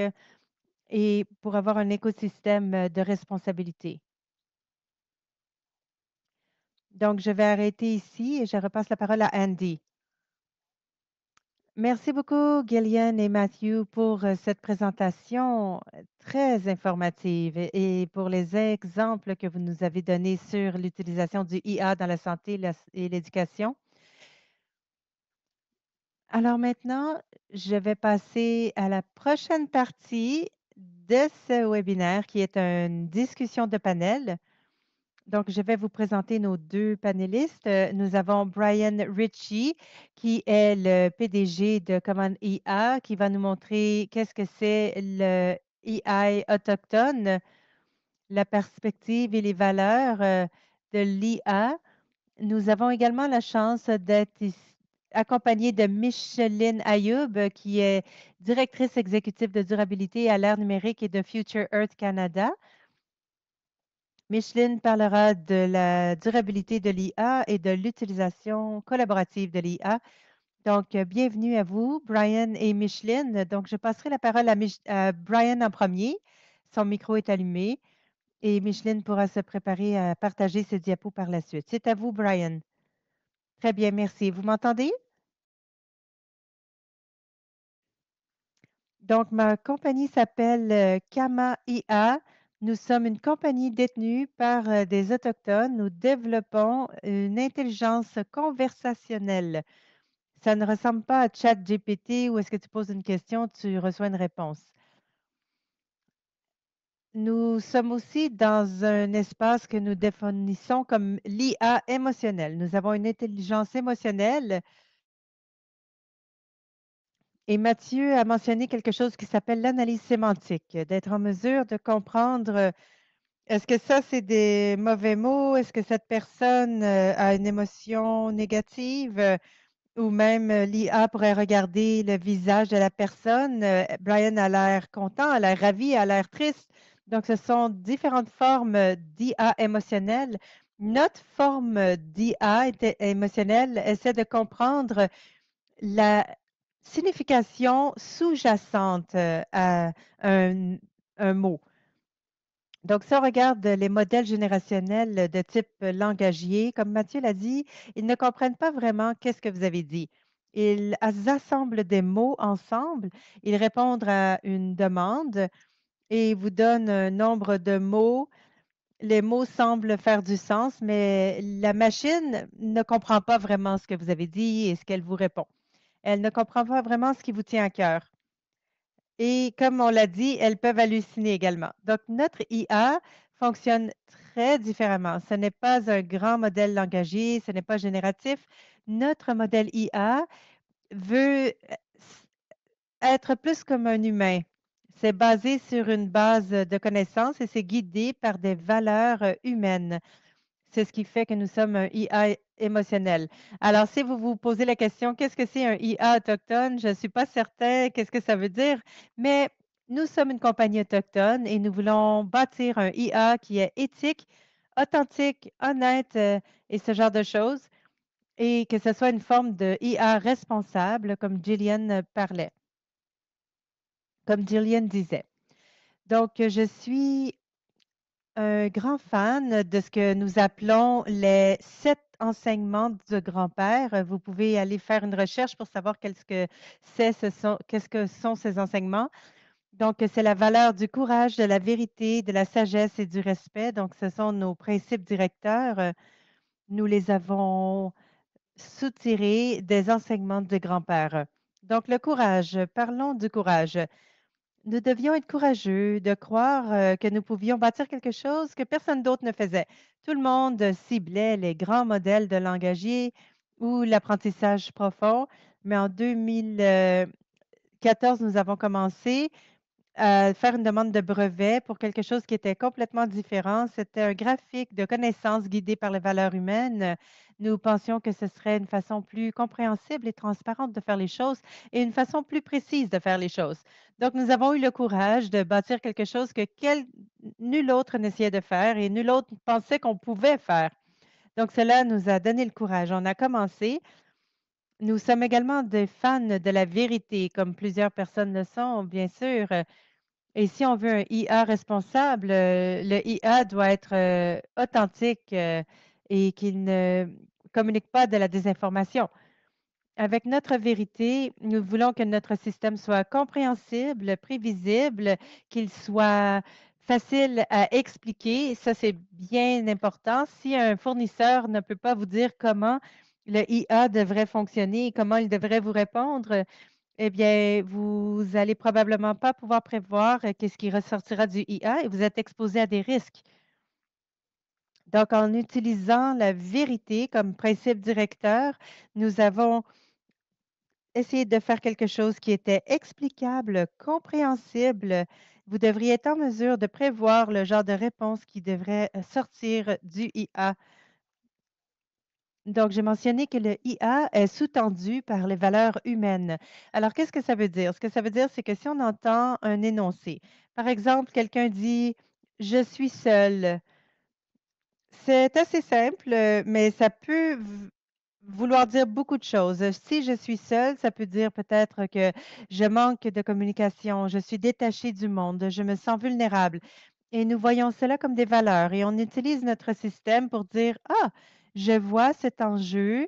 et pour avoir un écosystème de responsabilité. Donc, je vais arrêter ici et je repasse la parole à Andy. Merci beaucoup, Gillian et Matthew, pour cette présentation très informative et pour les exemples que vous nous avez donnés sur l'utilisation du IA dans la santé et l'éducation. Alors maintenant, je vais passer à la prochaine partie de ce webinaire qui est une discussion de panel. Donc, je vais vous présenter nos deux panélistes. Nous avons Brian Ritchie, qui est le PDG de Command IA, qui va nous montrer qu'est-ce que c'est le AI autochtone, la perspective et les valeurs de l'IA. Nous avons également la chance d'être accompagnée de Micheline Ayoub, qui est directrice exécutive de durabilité à l'ère numérique et de Future Earth Canada. Micheline parlera de la durabilité de l'IA et de l'utilisation collaborative de l'IA. Donc, bienvenue à vous, Brian et Micheline. Donc, je passerai la parole à Brian en premier. Son micro est allumé et Micheline pourra se préparer à partager ses diapos par la suite. C'est à vous, Brian. Très bien, merci. Vous m'entendez? Donc, ma compagnie s'appelle Kama IA. Nous sommes une compagnie détenue par des Autochtones. Nous développons une intelligence conversationnelle. Ça ne ressemble pas à ChatGPT où est-ce que tu poses une question, tu reçois une réponse. Nous sommes aussi dans un espace que nous définissons comme l'IA émotionnelle. Nous avons une intelligence émotionnelle. Et Mathieu a mentionné quelque chose qui s'appelle l'analyse sémantique, d'être en mesure de comprendre est-ce que ça, c'est des mauvais mots? Est-ce que cette personne a une émotion négative? Ou même l'IA pourrait regarder le visage de la personne. Brian a l'air content, a l'air ravi, a l'air triste. Donc, ce sont différentes formes d'IA émotionnelle. Notre forme d'IA émotionnelle essaie de comprendre la signification sous-jacente à un mot. Donc, si on regarde les modèles générationnels de type langagier, comme Mathieu l'a dit, ils ne comprennent pas vraiment qu'est-ce que vous avez dit. Ils assemblent des mots ensemble, ils répondent à une demande et vous donnent un nombre de mots. Les mots semblent faire du sens, mais la machine ne comprend pas vraiment ce que vous avez dit et ce qu'elle vous répond. Elle ne comprend pas vraiment ce qui vous tient à cœur. Et comme on l'a dit, elles peuvent halluciner également. Donc, notre IA fonctionne très différemment. Ce n'est pas un grand modèle langagier, ce n'est pas génératif. Notre modèle IA veut être plus comme un humain. C'est basé sur une base de connaissances et c'est guidé par des valeurs humaines. C'est ce qui fait que nous sommes un IA émotionnel. Alors, si vous vous posez la question, qu'est-ce que c'est un IA autochtone? Je ne suis pas certain qu'est-ce que ça veut dire, mais nous sommes une compagnie autochtone et nous voulons bâtir un IA qui est éthique, authentique, honnête et ce genre de choses, et que ce soit une forme de IA responsable, comme Gillian parlait, comme Gillian disait. Donc, je suis un grand fan de ce que nous appelons les 7 enseignements de grand-père. Vous pouvez aller faire une recherche pour savoir qu'est-ce que sont ces enseignements. Donc, c'est la valeur du courage, de la vérité, de la sagesse et du respect. Donc, ce sont nos principes directeurs. Nous les avons soutirés des enseignements de grand-père. Donc, le courage, parlons du courage. Nous devions être courageux de croire que nous pouvions bâtir quelque chose que personne d'autre ne faisait. Tout le monde ciblait les grands modèles de langagier ou l'apprentissage profond, mais en 2014, nous avons commencé faire une demande de brevet pour quelque chose qui était complètement différent. C'était un graphique de connaissances guidé par les valeurs humaines. Nous pensions que ce serait une façon plus compréhensible et transparente de faire les choses et une façon plus précise de faire les choses. Donc, nous avons eu le courage de bâtir quelque chose que nul autre n'essayait de faire et nul autre pensait qu'on pouvait faire. Donc, cela nous a donné le courage. On a commencé. Nous sommes également des fans de la vérité, comme plusieurs personnes le sont, bien sûr. Et si on veut un IA responsable, le IA doit être authentique et qu'il ne communique pas de la désinformation. Avec notre vérité, nous voulons que notre système soit compréhensible, prévisible, qu'il soit facile à expliquer. Ça, c'est bien important. Si un fournisseur ne peut pas vous dire comment le IA devrait fonctionner et comment il devrait vous répondre, eh bien, vous allez probablement pas pouvoir prévoir qu'est-ce qui ressortira du IA et vous êtes exposé à des risques. Donc, en utilisant la vérité comme principe directeur, nous avons essayé de faire quelque chose qui était explicable, compréhensible. Vous devriez être en mesure de prévoir le genre de réponse qui devrait sortir du IA. Donc, j'ai mentionné que le IA est sous-tendu par les valeurs humaines. Alors, qu'est-ce que ça veut dire? Ce que ça veut dire, c'est que si on entend un énoncé, par exemple, quelqu'un dit «Je suis seul», c'est assez simple, mais ça peut vouloir dire beaucoup de choses. Si je suis seule, ça peut dire peut-être que je manque de communication, je suis détachée du monde, je me sens vulnérable. Et nous voyons cela comme des valeurs et on utilise notre système pour dire, ah, je vois cet enjeu,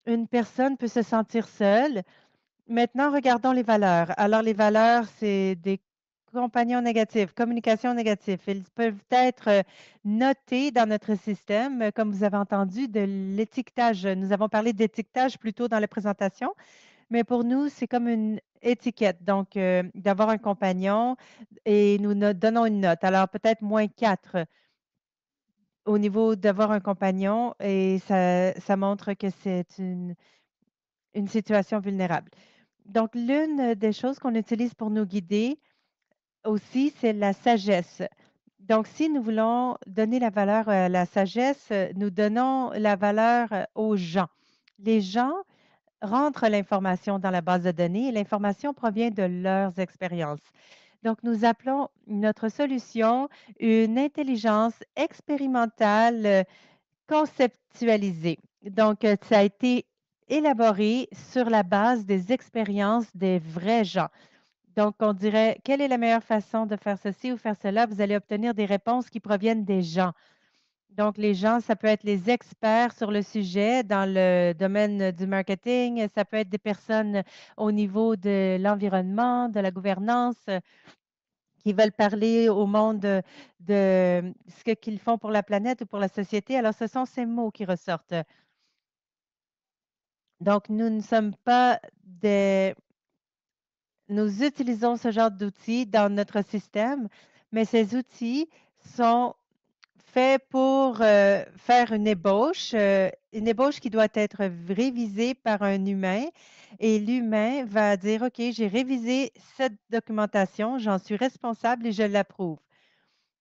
une personne peut se sentir seule. Maintenant, regardons les valeurs. Alors, les valeurs, c'est des compagnons négatifs, communication négative. Ils peuvent être notés dans notre système, comme vous avez entendu, de l'étiquetage. Nous avons parlé d'étiquetage plus tôt dans la présentation, mais pour nous, c'est comme une étiquette. Donc, d'avoir un compagnon et nous donnons une note. Alors, peut-être -4 au niveau d'avoir un compagnon et ça montre que c'est une situation vulnérable. Donc, l'une des choses qu'on utilise pour nous guider aussi, c'est la sagesse. Donc, si nous voulons donner la valeur à la sagesse, nous donnons la valeur aux gens. Les gens rentrent l'information dans la base de données et l'information provient de leurs expériences. Donc, nous appelons notre solution une intelligence expérimentale conceptualisée. Donc, ça a été élaboré sur la base des expériences des vrais gens. Donc, on dirait, quelle est la meilleure façon de faire ceci ou faire cela? Vous allez obtenir des réponses qui proviennent des gens. Donc, les gens, ça peut être les experts sur le sujet dans le domaine du marketing, ça peut être des personnes au niveau de l'environnement, de la gouvernance, qui veulent parler au monde de ce qu'ils font pour la planète ou pour la société. Alors, ce sont ces mots qui ressortent. Donc, nous ne sommes pas des nous utilisons ce genre d'outils dans notre système, mais ces outils sont faits pour faire une ébauche qui doit être révisée par un humain. Et l'humain va dire, OK, j'ai révisé cette documentation, j'en suis responsable et je l'approuve.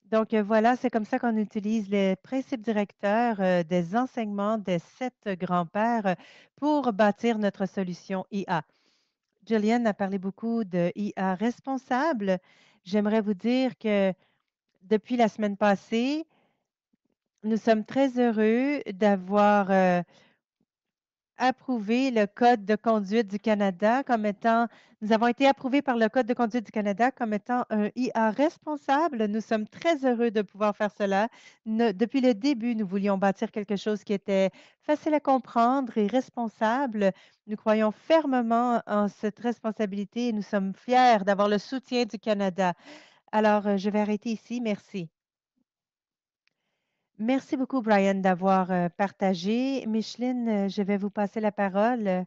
Donc voilà, c'est comme ça qu'on utilise les principes directeurs des enseignements des 7 grands-pères pour bâtir notre solution IA. Juliane a parlé beaucoup de IA responsable. J'aimerais vous dire que depuis la semaine passée, nous sommes très heureux d'avoir approuvé le Code de conduite du Canada comme étant, nous avons été approuvés par le Code de conduite du Canada comme étant un IA responsable. Nous sommes très heureux de pouvoir faire cela. Depuis le début, nous voulions bâtir quelque chose qui était facile à comprendre et responsable. Nous croyons fermement en cette responsabilité et nous sommes fiers d'avoir le soutien du Canada. Alors, je vais arrêter ici. Merci. Merci beaucoup, Brian, d'avoir partagé. Micheline, je vais vous passer la parole.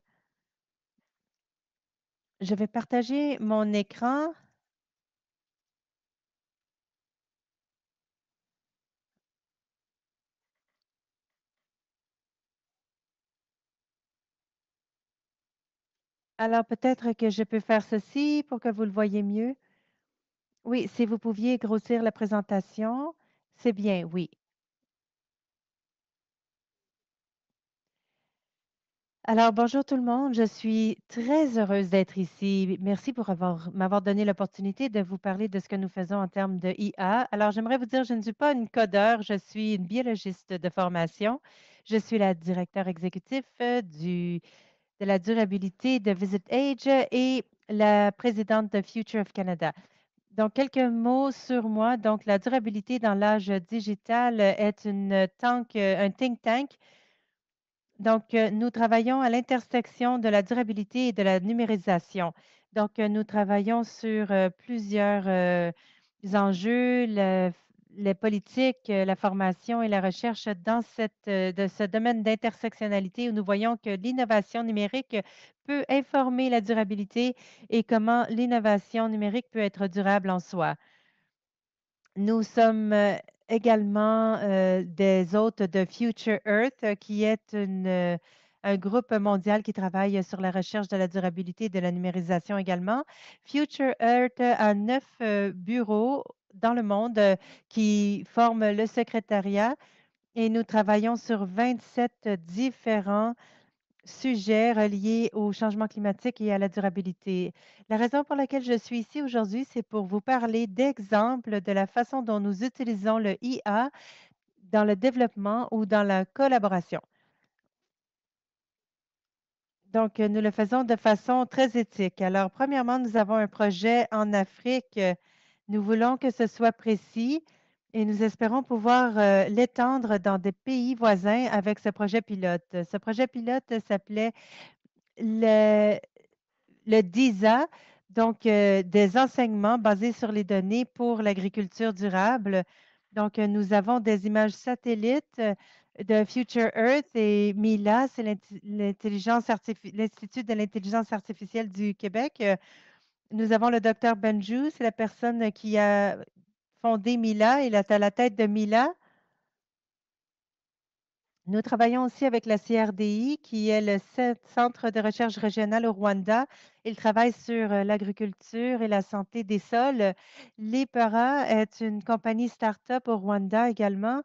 Je vais partager mon écran. Alors, peut-être que je peux faire ceci pour que vous le voyez mieux. Oui, si vous pouviez grossir la présentation, c'est bien, oui. Alors, bonjour tout le monde. Je suis très heureuse d'être ici. Merci pour m'avoir donné l'opportunité de vous parler de ce que nous faisons en termes de IA. Alors, j'aimerais vous dire, je ne suis pas une codeur, je suis une biologiste de formation. Je suis la directeur exécutive de la durabilité de Visit Age et la présidente de Future of Canada. Donc, quelques mots sur moi. Donc, la durabilité dans l'âge digital est un think tank. Donc, nous travaillons à l'intersection de la durabilité et de la numérisation. Donc, nous travaillons sur plusieurs enjeux, les politiques, la formation et la recherche dans de ce domaine d'intersectionnalité où nous voyons que l'innovation numérique peut informer la durabilité et comment l'innovation numérique peut être durable en soi. Nous sommes également des hôtes de Future Earth, qui est un groupe mondial qui travaille sur la recherche de la durabilité et de la numérisation également. Future Earth a 9 bureaux dans le monde qui forment le secrétariat et nous travaillons sur 27 différents sujets reliés au changement climatique et à la durabilité. La raison pour laquelle je suis ici aujourd'hui, c'est pour vous parler d'exemples de la façon dont nous utilisons le IA dans le développement ou dans la collaboration. Donc, nous le faisons de façon très éthique. Alors, premièrement, nous avons un projet en Afrique. Nous voulons que ce soit précis et nous espérons pouvoir l'étendre dans des pays voisins avec ce projet pilote. Ce projet pilote s'appelait le, le DISA, donc des enseignements basés sur les données pour l'agriculture durable. Donc, nous avons des images satellites de Future Earth et MILA, c'est l'Institut de l'intelligence artificielle du Québec. Nous avons le docteur Benjou, c'est la personne qui a fondé MILA. Il est à la tête de MILA. Nous travaillons aussi avec la CRDI, qui est le Centre de recherche régional au Rwanda. Il travaille sur l'agriculture et la santé des sols. L'IPERA est une compagnie start-up au Rwanda également,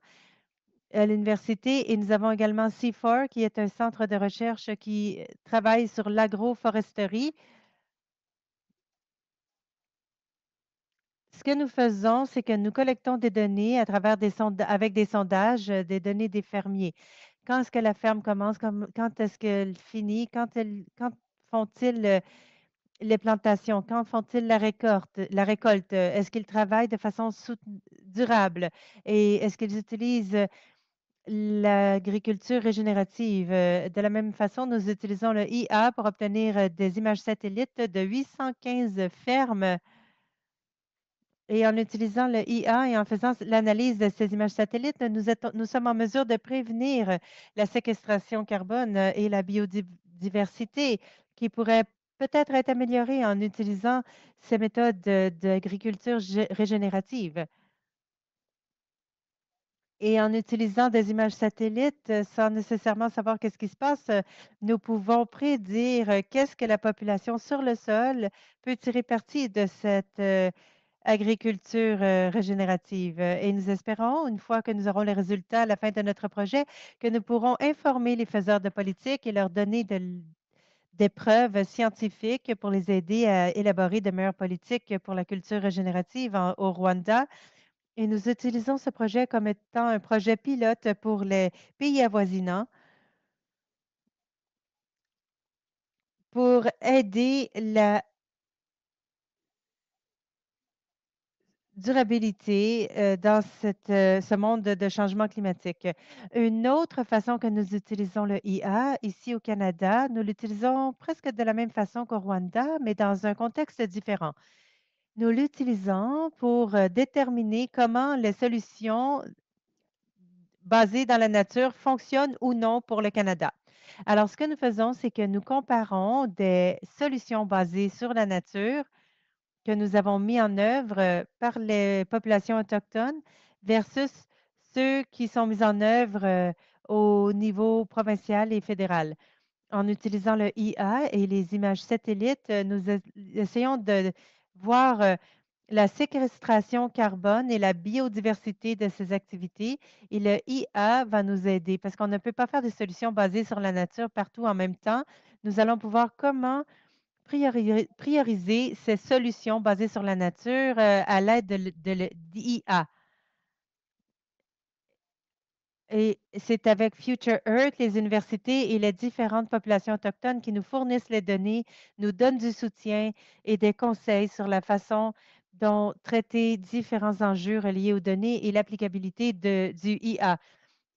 à l'université. Et nous avons également CIFOR, qui est un centre de recherche qui travaille sur l'agroforesterie. Ce que nous faisons, c'est que nous collectons des données à travers avec des sondages, des données des fermiers. Quand est-ce que la ferme commence? Quand est-ce qu'elle finit? Quand font-ils les plantations? Quand font-ils la récolte? Est-ce qu'ils travaillent de façon durable? Et est-ce qu'ils utilisent l'agriculture régénérative? De la même façon, nous utilisons le IA pour obtenir des images satellites de 815 fermes. Et en utilisant le IA et en faisant l'analyse de ces images satellites, nous sommes en mesure de prévenir la séquestration carbone et la biodiversité qui pourrait peut-être être améliorée en utilisant ces méthodes d'agriculture régénérative. Et en utilisant des images satellites, sans nécessairement savoir qu'est-ce qui se passe, nous pouvons prédire qu'est-ce que la population sur le sol peut tirer parti de cette agriculture régénérative. Et nous espérons, une fois que nous aurons les résultats à la fin de notre projet, que nous pourrons informer les faiseurs de politique et leur donner des preuves scientifiques pour les aider à élaborer de meilleures politiques pour la culture régénérative au Rwanda. Et nous utilisons ce projet comme étant un projet pilote pour les pays avoisinants pour aider la durabilité dans ce monde de changement climatique. Une autre façon que nous utilisons le IA ici au Canada, nous l'utilisons presque de la même façon qu'au Rwanda, mais dans un contexte différent. Nous l'utilisons pour déterminer comment les solutions basées dans la nature fonctionnent ou non pour le Canada. Alors, ce que nous faisons, c'est que nous comparons des solutions basées sur la nature que nous avons mis en œuvre par les populations autochtones versus ceux qui sont mis en œuvre au niveau provincial et fédéral. En utilisant le IA et les images satellites, nous essayons de voir la séquestration carbone et la biodiversité de ces activités. Et le IA va nous aider parce qu'on ne peut pas faire des solutions basées sur la nature partout en même temps. Nous allons pouvoir prioriser ces solutions basées sur la nature à l'aide de l'IA. Et c'est avec Future Earth, les universités et les différentes populations autochtones qui nous fournissent les données, nous donnent du soutien et des conseils sur la façon dont traiter différents enjeux reliés aux données et l'applicabilité du IA.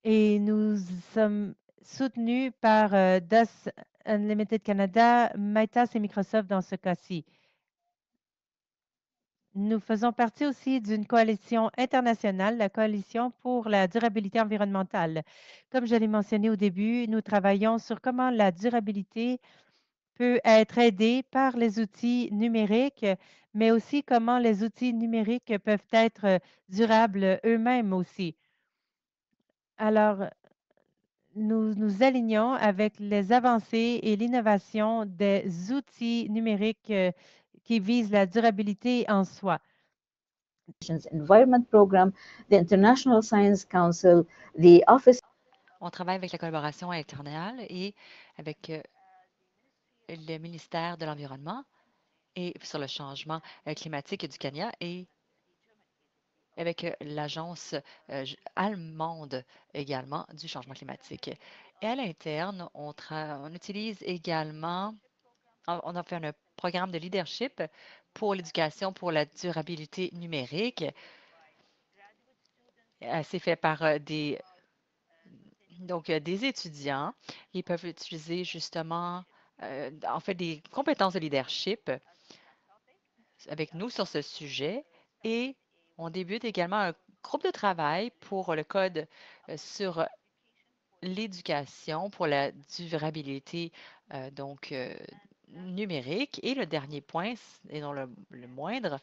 Et nous sommes soutenus par DOS Unlimited Canada, Maitas et Microsoft dans ce cas-ci. Nous faisons partie aussi d'une coalition internationale, la Coalition pour la durabilité environnementale. Comme je l'ai mentionné au début, nous travaillons sur comment la durabilité peut être aidé par les outils numériques, mais aussi comment les outils numériques peuvent être durables eux-mêmes aussi. Alors, nous nous alignons avec les avancées et l'innovation des outils numériques qui visent la durabilité en soi. Environment Program, the International Science Council, the Office. On travaille avec la collaboration internationale et avec le ministère de l'Environnement et sur le changement climatique du Kenya et avec l'agence allemande également du changement climatique. Et à l'interne, on utilise également, on a fait un programme de leadership pour l'éducation pour la durabilité numérique. C'est fait par des étudiants. Ils peuvent utiliser justement, en fait, des compétences de leadership avec nous sur ce sujet et on débute également un groupe de travail pour le code sur l'éducation pour la durabilité numérique. Et le dernier point, et non le moindre,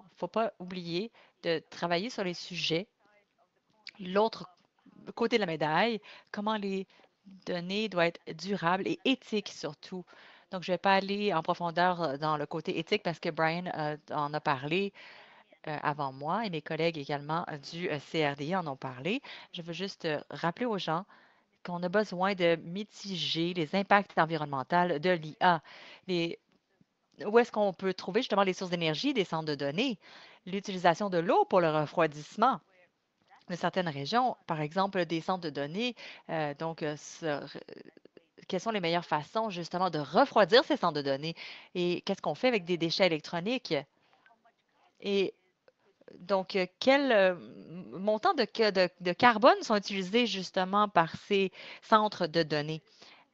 il ne faut pas oublier de travailler sur les sujets. L'autre côté de la médaille, comment les données doivent être durables et éthiques surtout. Donc, je ne vais pas aller en profondeur dans le côté éthique parce que Brian en a parlé avant moi et mes collègues également du CRDI en ont parlé. Je veux juste rappeler aux gens qu'on a besoin de mitiger les impacts environnementaux de l'IA. Où est-ce qu'on peut trouver justement les sources d'énergie des centres de données? L'utilisation de l'eau pour le refroidissement de certaines régions, par exemple des centres de données. Quelles sont les meilleures façons justement de refroidir ces centres de données? Et qu'est-ce qu'on fait avec des déchets électroniques? Et donc, quels montants de carbone sont utilisés justement par ces centres de données?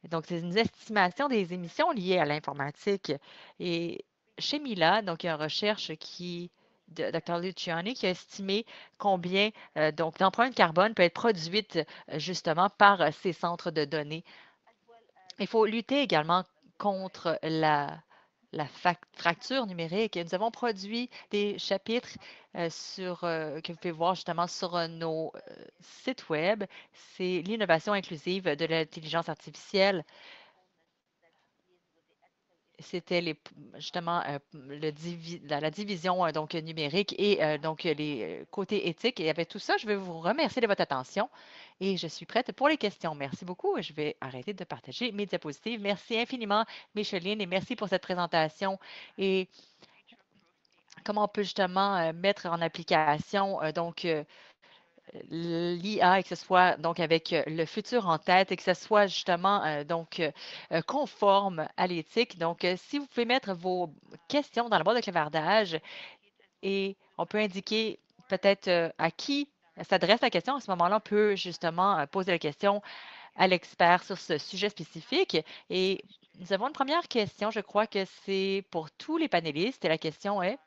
Donc, c'est une estimation des émissions liées à l'informatique. Et chez Mila, donc, il y a une recherche de Dr. Luciani qui a estimé combien d'empreintes carbone peut être produite justement par ces centres de données. Il faut lutter également contre la fracture numérique. Nous avons produit des chapitres que vous pouvez voir justement sur nos sites web. C'est l'innovation inclusive de l'intelligence artificielle. C'était justement la division numérique et donc les côtés éthiques. Et avec tout ça, je vais vous remercier de votre attention et je suis prête pour les questions. Merci beaucoup. Je vais arrêter de partager mes diapositives. Merci infiniment, Micheline, et merci pour cette présentation. Et comment on peut justement mettre en application l'IA et que ce soit donc avec le futur en tête et que ce soit justement conforme à l'éthique. Donc, si vous pouvez mettre vos questions dans la boîte de clavardage et on peut indiquer peut-être à qui s'adresse la question. À ce moment-là, on peut justement poser la question à l'expert sur ce sujet spécifique. Et nous avons une première question. Je crois que c'est pour tous les panélistes et la question est: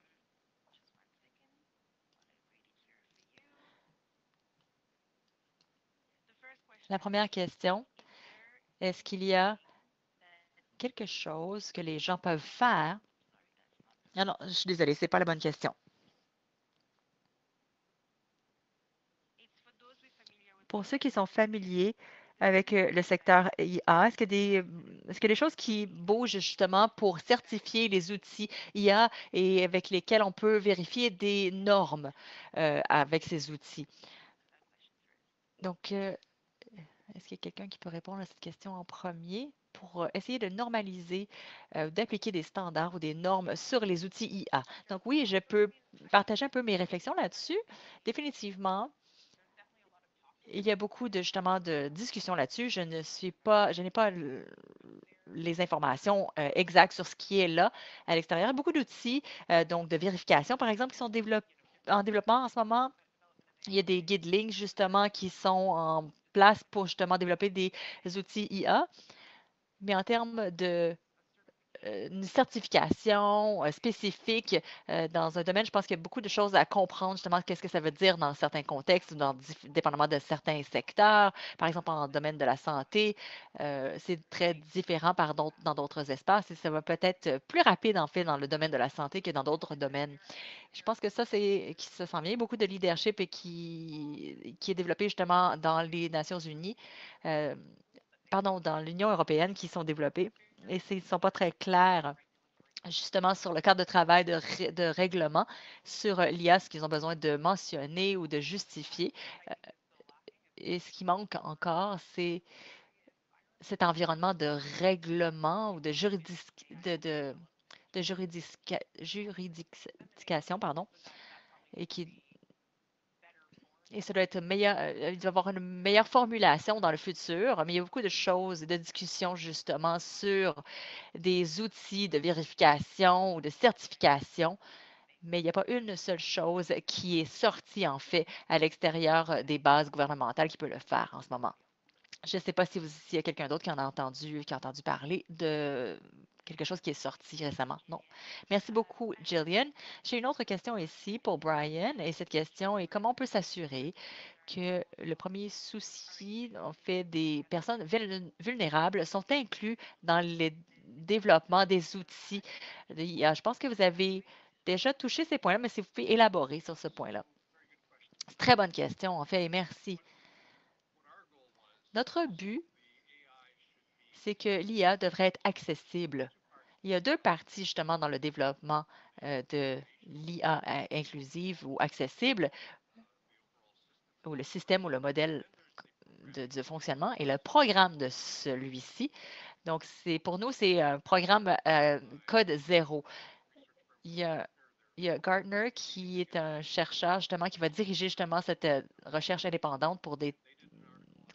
la première question, est-ce qu'il y a quelque chose que les gens peuvent faire? Ah non, je suis désolée, ce n'est pas la bonne question. Pour ceux qui sont familiers avec le secteur IA, est-ce qu'il y a des choses qui bougent justement pour certifier les outils IA et avec lesquels on peut vérifier des normes avec ces outils? Donc, est-ce qu'il y a quelqu'un qui peut répondre à cette question en premier pour essayer de normaliser, d'appliquer des standards ou des normes sur les outils IA? Donc oui, je peux partager un peu mes réflexions là-dessus. Définitivement, il y a beaucoup justement de discussions là-dessus. Je n'ai pas les informations exactes sur ce qui est là à l'extérieur. Il y a beaucoup d'outils, donc de vérification, par exemple, qui sont en développement en ce moment. Il y a des guides lignes, justement, qui sont en place pour justement développer des outils IA. Mais en termes de une certification spécifique dans un domaine. Je pense qu'il y a beaucoup de choses à comprendre, justement, qu'est-ce que ça veut dire dans certains contextes, dépendamment de certains secteurs. Par exemple, en domaine de la santé, c'est très différent dans d'autres espaces et ça va peut-être plus rapide, en fait, dans le domaine de la santé que dans d'autres domaines. Je pense que ça, c'est qui se sent bien, beaucoup de leadership et qui est développé justement dans les Nations unies, pardon, dans l'Union européenne qui sont développés et ils ne sont pas très clairs justement sur le cadre de travail de règlement sur l'IA, ce qu'ils ont besoin de mentionner ou de justifier. Et ce qui manque encore, c'est cet environnement de règlement ou de juridiction, pardon, et ça doit être meilleur, il doit y avoir une meilleure formulation dans le futur, mais il y a beaucoup de choses, de discussions justement sur des outils de vérification ou de certification, mais il n'y a pas une seule chose qui est sortie en fait à l'extérieur des bases gouvernementales qui peut le faire en ce moment. Je ne sais pas s'il y a quelqu'un d'autre qui qui a entendu parler de quelque chose qui est sorti récemment. Non. Merci beaucoup, Jillian. J'ai une autre question ici pour Brian, et cette question est comment on peut s'assurer que le premier souci, en fait, des personnes vulnérables sont inclus dans le développement des outils de l'IA. Je pense que vous avez déjà touché ces points-là, mais si vous pouvez élaborer sur ce point-là. C'est une très bonne question, en fait, et merci. Notre but, c'est que l'IA devrait être accessible. Il y a deux parties justement dans le développement de l'IA inclusive ou accessible, ou le système ou le modèle de fonctionnement et le programme de celui-ci. Donc, pour nous, c'est un programme code zéro. Il y a Gartner qui est un chercheur justement qui va diriger justement cette recherche indépendante pour des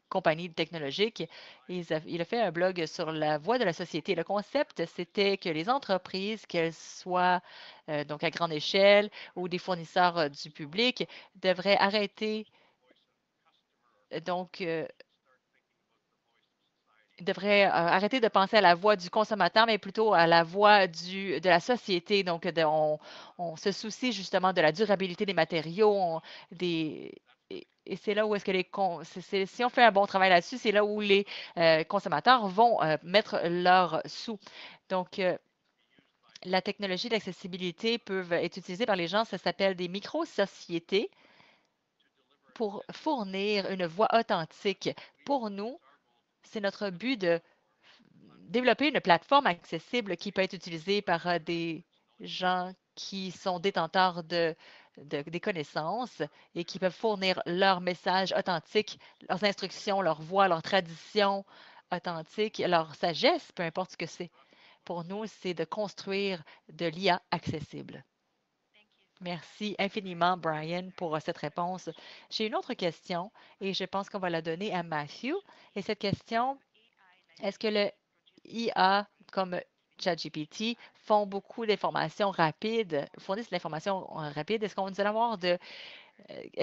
compagnies technologiques. Il a fait un blog sur la voie de la société. Le concept, c'était que les entreprises, qu'elles soient donc à grande échelle ou des fournisseurs du public, devraient arrêter donc arrêter de penser à la voix du consommateur, mais plutôt à la voix de la société. Donc, on se soucie justement de la durabilité des matériaux, et c'est là où est-ce que si on fait un bon travail là-dessus, c'est là où les consommateurs vont mettre leurs sous. Donc, la technologie d'accessibilité peut être utilisée par les gens, ça s'appelle des micro-sociétés pour fournir une voix authentique. Pour nous, c'est notre but de développer une plateforme accessible qui peut être utilisée par des gens qui sont détenteurs des connaissances et qui peuvent fournir leurs messages authentiques, leurs instructions, leur voix, leur tradition authentique, leur sagesse, peu importe ce que c'est. Pour nous, c'est de construire de l'IA accessible. Merci infiniment, Brian, pour cette réponse. J'ai une autre question et je pense qu'on va la donner à Matthew. Et cette question, est-ce que le IA comme ChatGPT font beaucoup d'informations rapides, fournissent de l'information rapide? Est-ce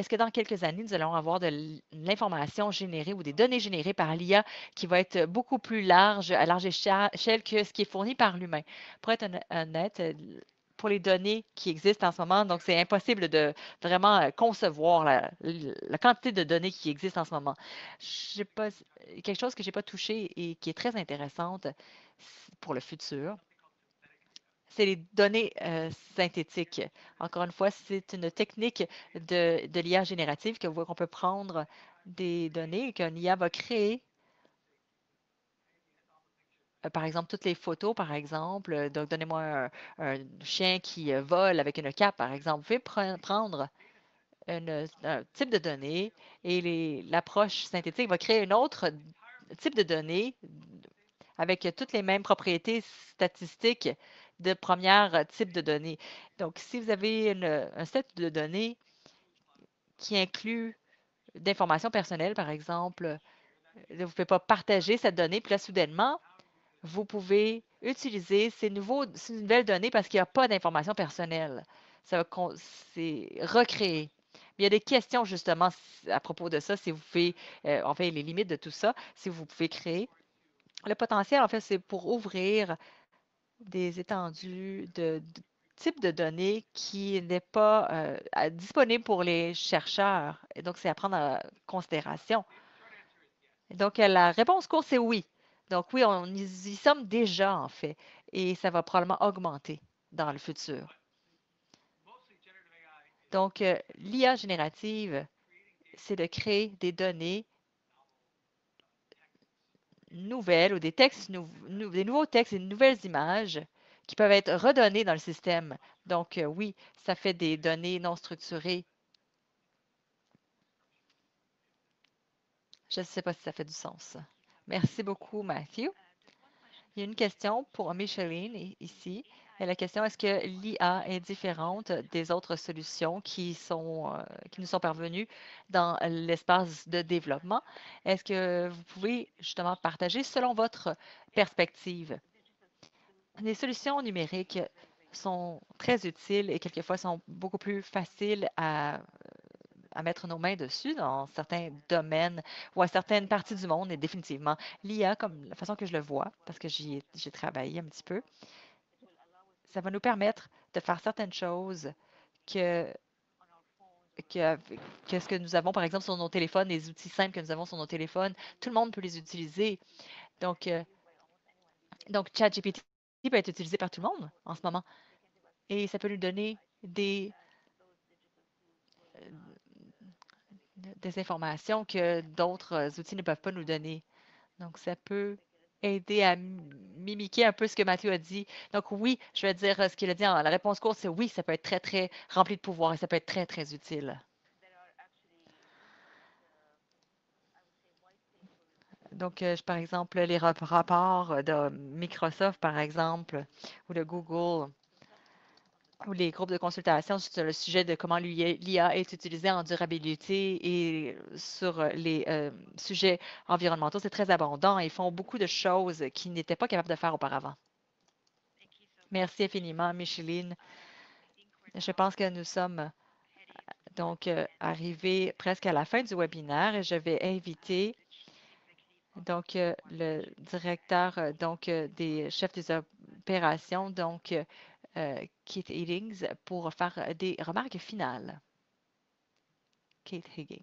que dans quelques années, nous allons avoir de l'information générée ou des données générées par l'IA qui va être beaucoup plus large, à large échelle que ce qui est fourni par l'humain? Pour être honnête, pour les données qui existent en ce moment, donc c'est impossible de vraiment concevoir la quantité de données qui existent en ce moment. Quelque chose que je n'ai pas touché et qui est très intéressante pour le futur, c'est les données synthétiques. Encore une fois, c'est une technique de l'IA générative qu'on peut prendre des données et qu'un IA va créer. Par exemple, toutes les photos, par exemple. Donc, donnez-moi un chien qui vole avec une cape, par exemple. Vous pouvez prendre un type de données et l'approche synthétique va créer un autre type de données avec toutes les mêmes propriétés statistiques de premier type de données. Donc, si vous avez un set de données qui inclut d'informations personnelles, par exemple, vous ne pouvez pas partager cette donnée, puis là, soudainement, vous pouvez utiliser ces nouvelles données parce qu'il n'y a pas d'informations personnelles. C'est recréé. Mais il y a des questions justement à propos de ça, si vous pouvez, en fait, les limites de tout ça, si vous pouvez créer. Le potentiel, en fait, c'est pour ouvrir des étendues de type de données qui n'est pas disponible pour les chercheurs. Et donc, c'est à prendre en considération. Et donc, la réponse courte, c'est oui. Donc, oui, on y sommes déjà, en fait, et ça va probablement augmenter dans le futur. Donc, l'IA générative, c'est de créer des données nouvelles ou des textes, des nouveaux textes et de nouvelles images qui peuvent être redonnées dans le système. Donc, oui, ça fait des données non structurées. Je ne sais pas si ça fait du sens. Merci beaucoup, Matthew. Il y a une question pour Micheline ici. Et la question, est-ce que l'IA est différente des autres solutions qui nous sont parvenues dans l'espace de développement? Est-ce que vous pouvez justement partager selon votre perspective? Les solutions numériques sont très utiles et quelquefois sont beaucoup plus faciles à mettre nos mains dessus dans certains domaines ou à certaines parties du monde. Et définitivement, l'IA, comme la façon que je le vois, parce que j'ai travaillé un petit peu, ça va nous permettre de faire certaines choses que, que ce que nous avons, par exemple, sur nos téléphones, les outils simples que nous avons sur nos téléphones, tout le monde peut les utiliser. Donc, ChatGPT peut être utilisé par tout le monde en ce moment. Et ça peut nous donner des informations que d'autres outils ne peuvent pas nous donner. Donc, ça peut aider à mimiquer un peu ce que Mathieu a dit. Donc, oui, je vais dire ce qu'il a dit. La réponse courte, c'est oui, ça peut être très, très rempli de pouvoir et ça peut être très, très utile. Donc, par exemple, les rapports de Microsoft, par exemple, ou de Google, ou les groupes de consultation sur le sujet de comment l'IA est utilisée en durabilité et sur les sujets environnementaux, c'est très abondant et ils font beaucoup de choses qu'ils n'étaient pas capables de faire auparavant. Merci infiniment, Micheline. Je pense que nous sommes donc arrivés presque à la fin du webinaire et je vais inviter donc le directeur des chefs des opérations, donc Keith Higgins, pour faire des remarques finales. Keith Higgins.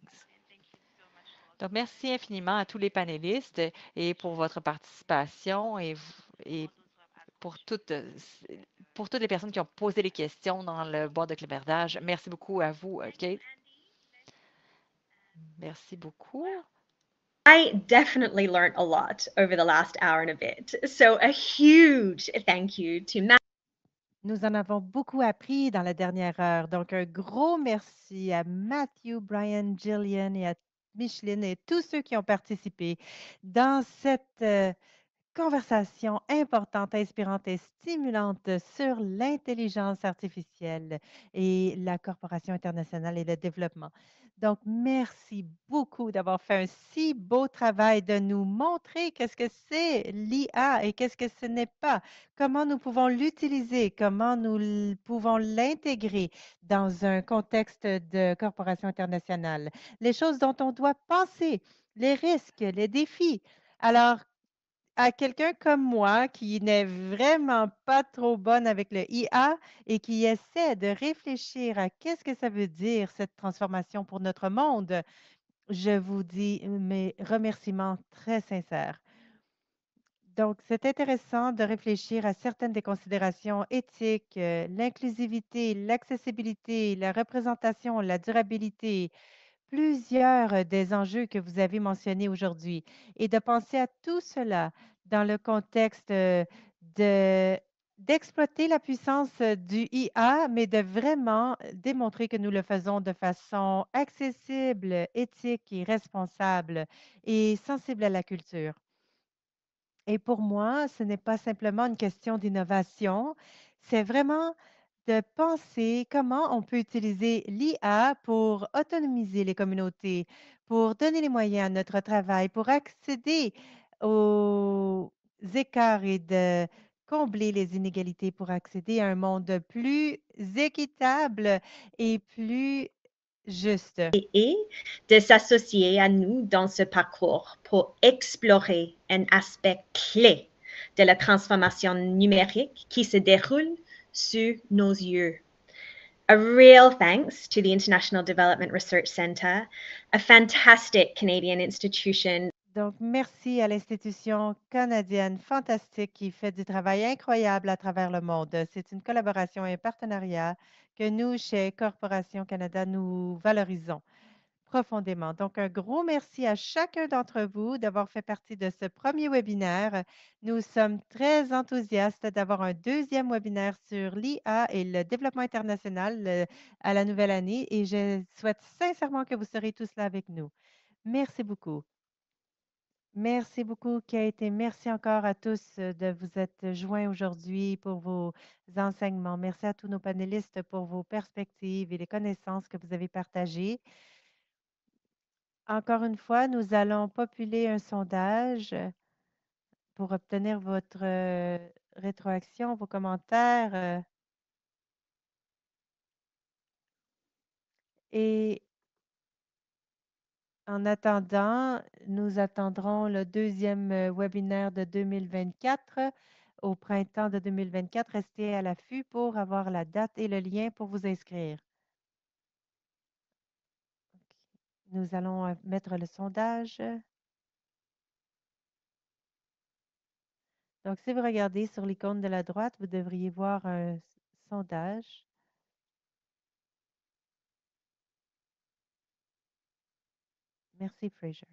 Donc, merci infiniment à tous les panélistes et pour votre participation et pour toutes les personnes qui ont posé les questions dans le boîte de clavardage. Merci beaucoup à vous, Kate. Merci beaucoup. I definitely learned a lot over the last hour and a bit. So a huge thank you to Matt. Nous en avons beaucoup appris dans la dernière heure. Donc, un gros merci à Matthew, Brian, Gillian et à Micheline et tous ceux qui ont participé dans cette conversation importante, inspirante et stimulante sur l'intelligence artificielle et la Corporation internationale et le développement. Donc, merci beaucoup d'avoir fait un si beau travail de nous montrer qu'est-ce que c'est l'IA et qu'est-ce que ce n'est pas, comment nous pouvons l'utiliser, comment nous pouvons l'intégrer dans un contexte de corporation internationale, les choses dont on doit penser, les risques, les défis. Alors, à quelqu'un comme moi qui n'est vraiment pas trop bonne avec le IA et qui essaie de réfléchir à qu'est-ce que ça veut dire cette transformation pour notre monde, je vous dis mes remerciements très sincères. Donc, c'est intéressant de réfléchir à certaines des considérations éthiques, l'inclusivité, l'accessibilité, la représentation, la durabilité, plusieurs des enjeux que vous avez mentionnés aujourd'hui et de penser à tout cela dans le contexte d'exploiter la puissance du IA, mais de vraiment démontrer que nous le faisons de façon accessible, éthique et responsable et sensible à la culture. Et pour moi, ce n'est pas simplement une question d'innovation, c'est vraiment de penser comment on peut utiliser l'IA pour autonomiser les communautés, pour donner les moyens à notre travail, pour accéder aux écarts et de combler les inégalités, pour accéder à un monde plus équitable et plus juste. Et de s'associer à nous dans ce parcours pour explorer un aspect clé de la transformation numérique qui se déroule sous nos yeux. A real thanks to the International Development Research Centre, a fantastic Canadian institution. Donc, merci à l'institution canadienne fantastique qui fait du travail incroyable à travers le monde. C'est une collaboration et un partenariat que nous, chez Corporation Canada, nous valorisons profondément. Donc, un gros merci à chacun d'entre vous d'avoir fait partie de ce premier webinaire. Nous sommes très enthousiastes d'avoir un deuxième webinaire sur l'IA et le développement international à la nouvelle année et je souhaite sincèrement que vous serez tous là avec nous. Merci beaucoup. Merci beaucoup, Kate, et merci encore à tous de vous être joints aujourd'hui pour vos enseignements. Merci à tous nos panélistes pour vos perspectives et les connaissances que vous avez partagées. Encore une fois, nous allons populer un sondage pour obtenir votre rétroaction, vos commentaires. Et en attendant, nous attendrons le deuxième webinaire de 2024 au printemps de 2024. Restez à l'affût pour avoir la date et le lien pour vous inscrire. Nous allons mettre le sondage. Donc, si vous regardez sur l'icône de la droite, vous devriez voir un sondage. Merci, Fraser.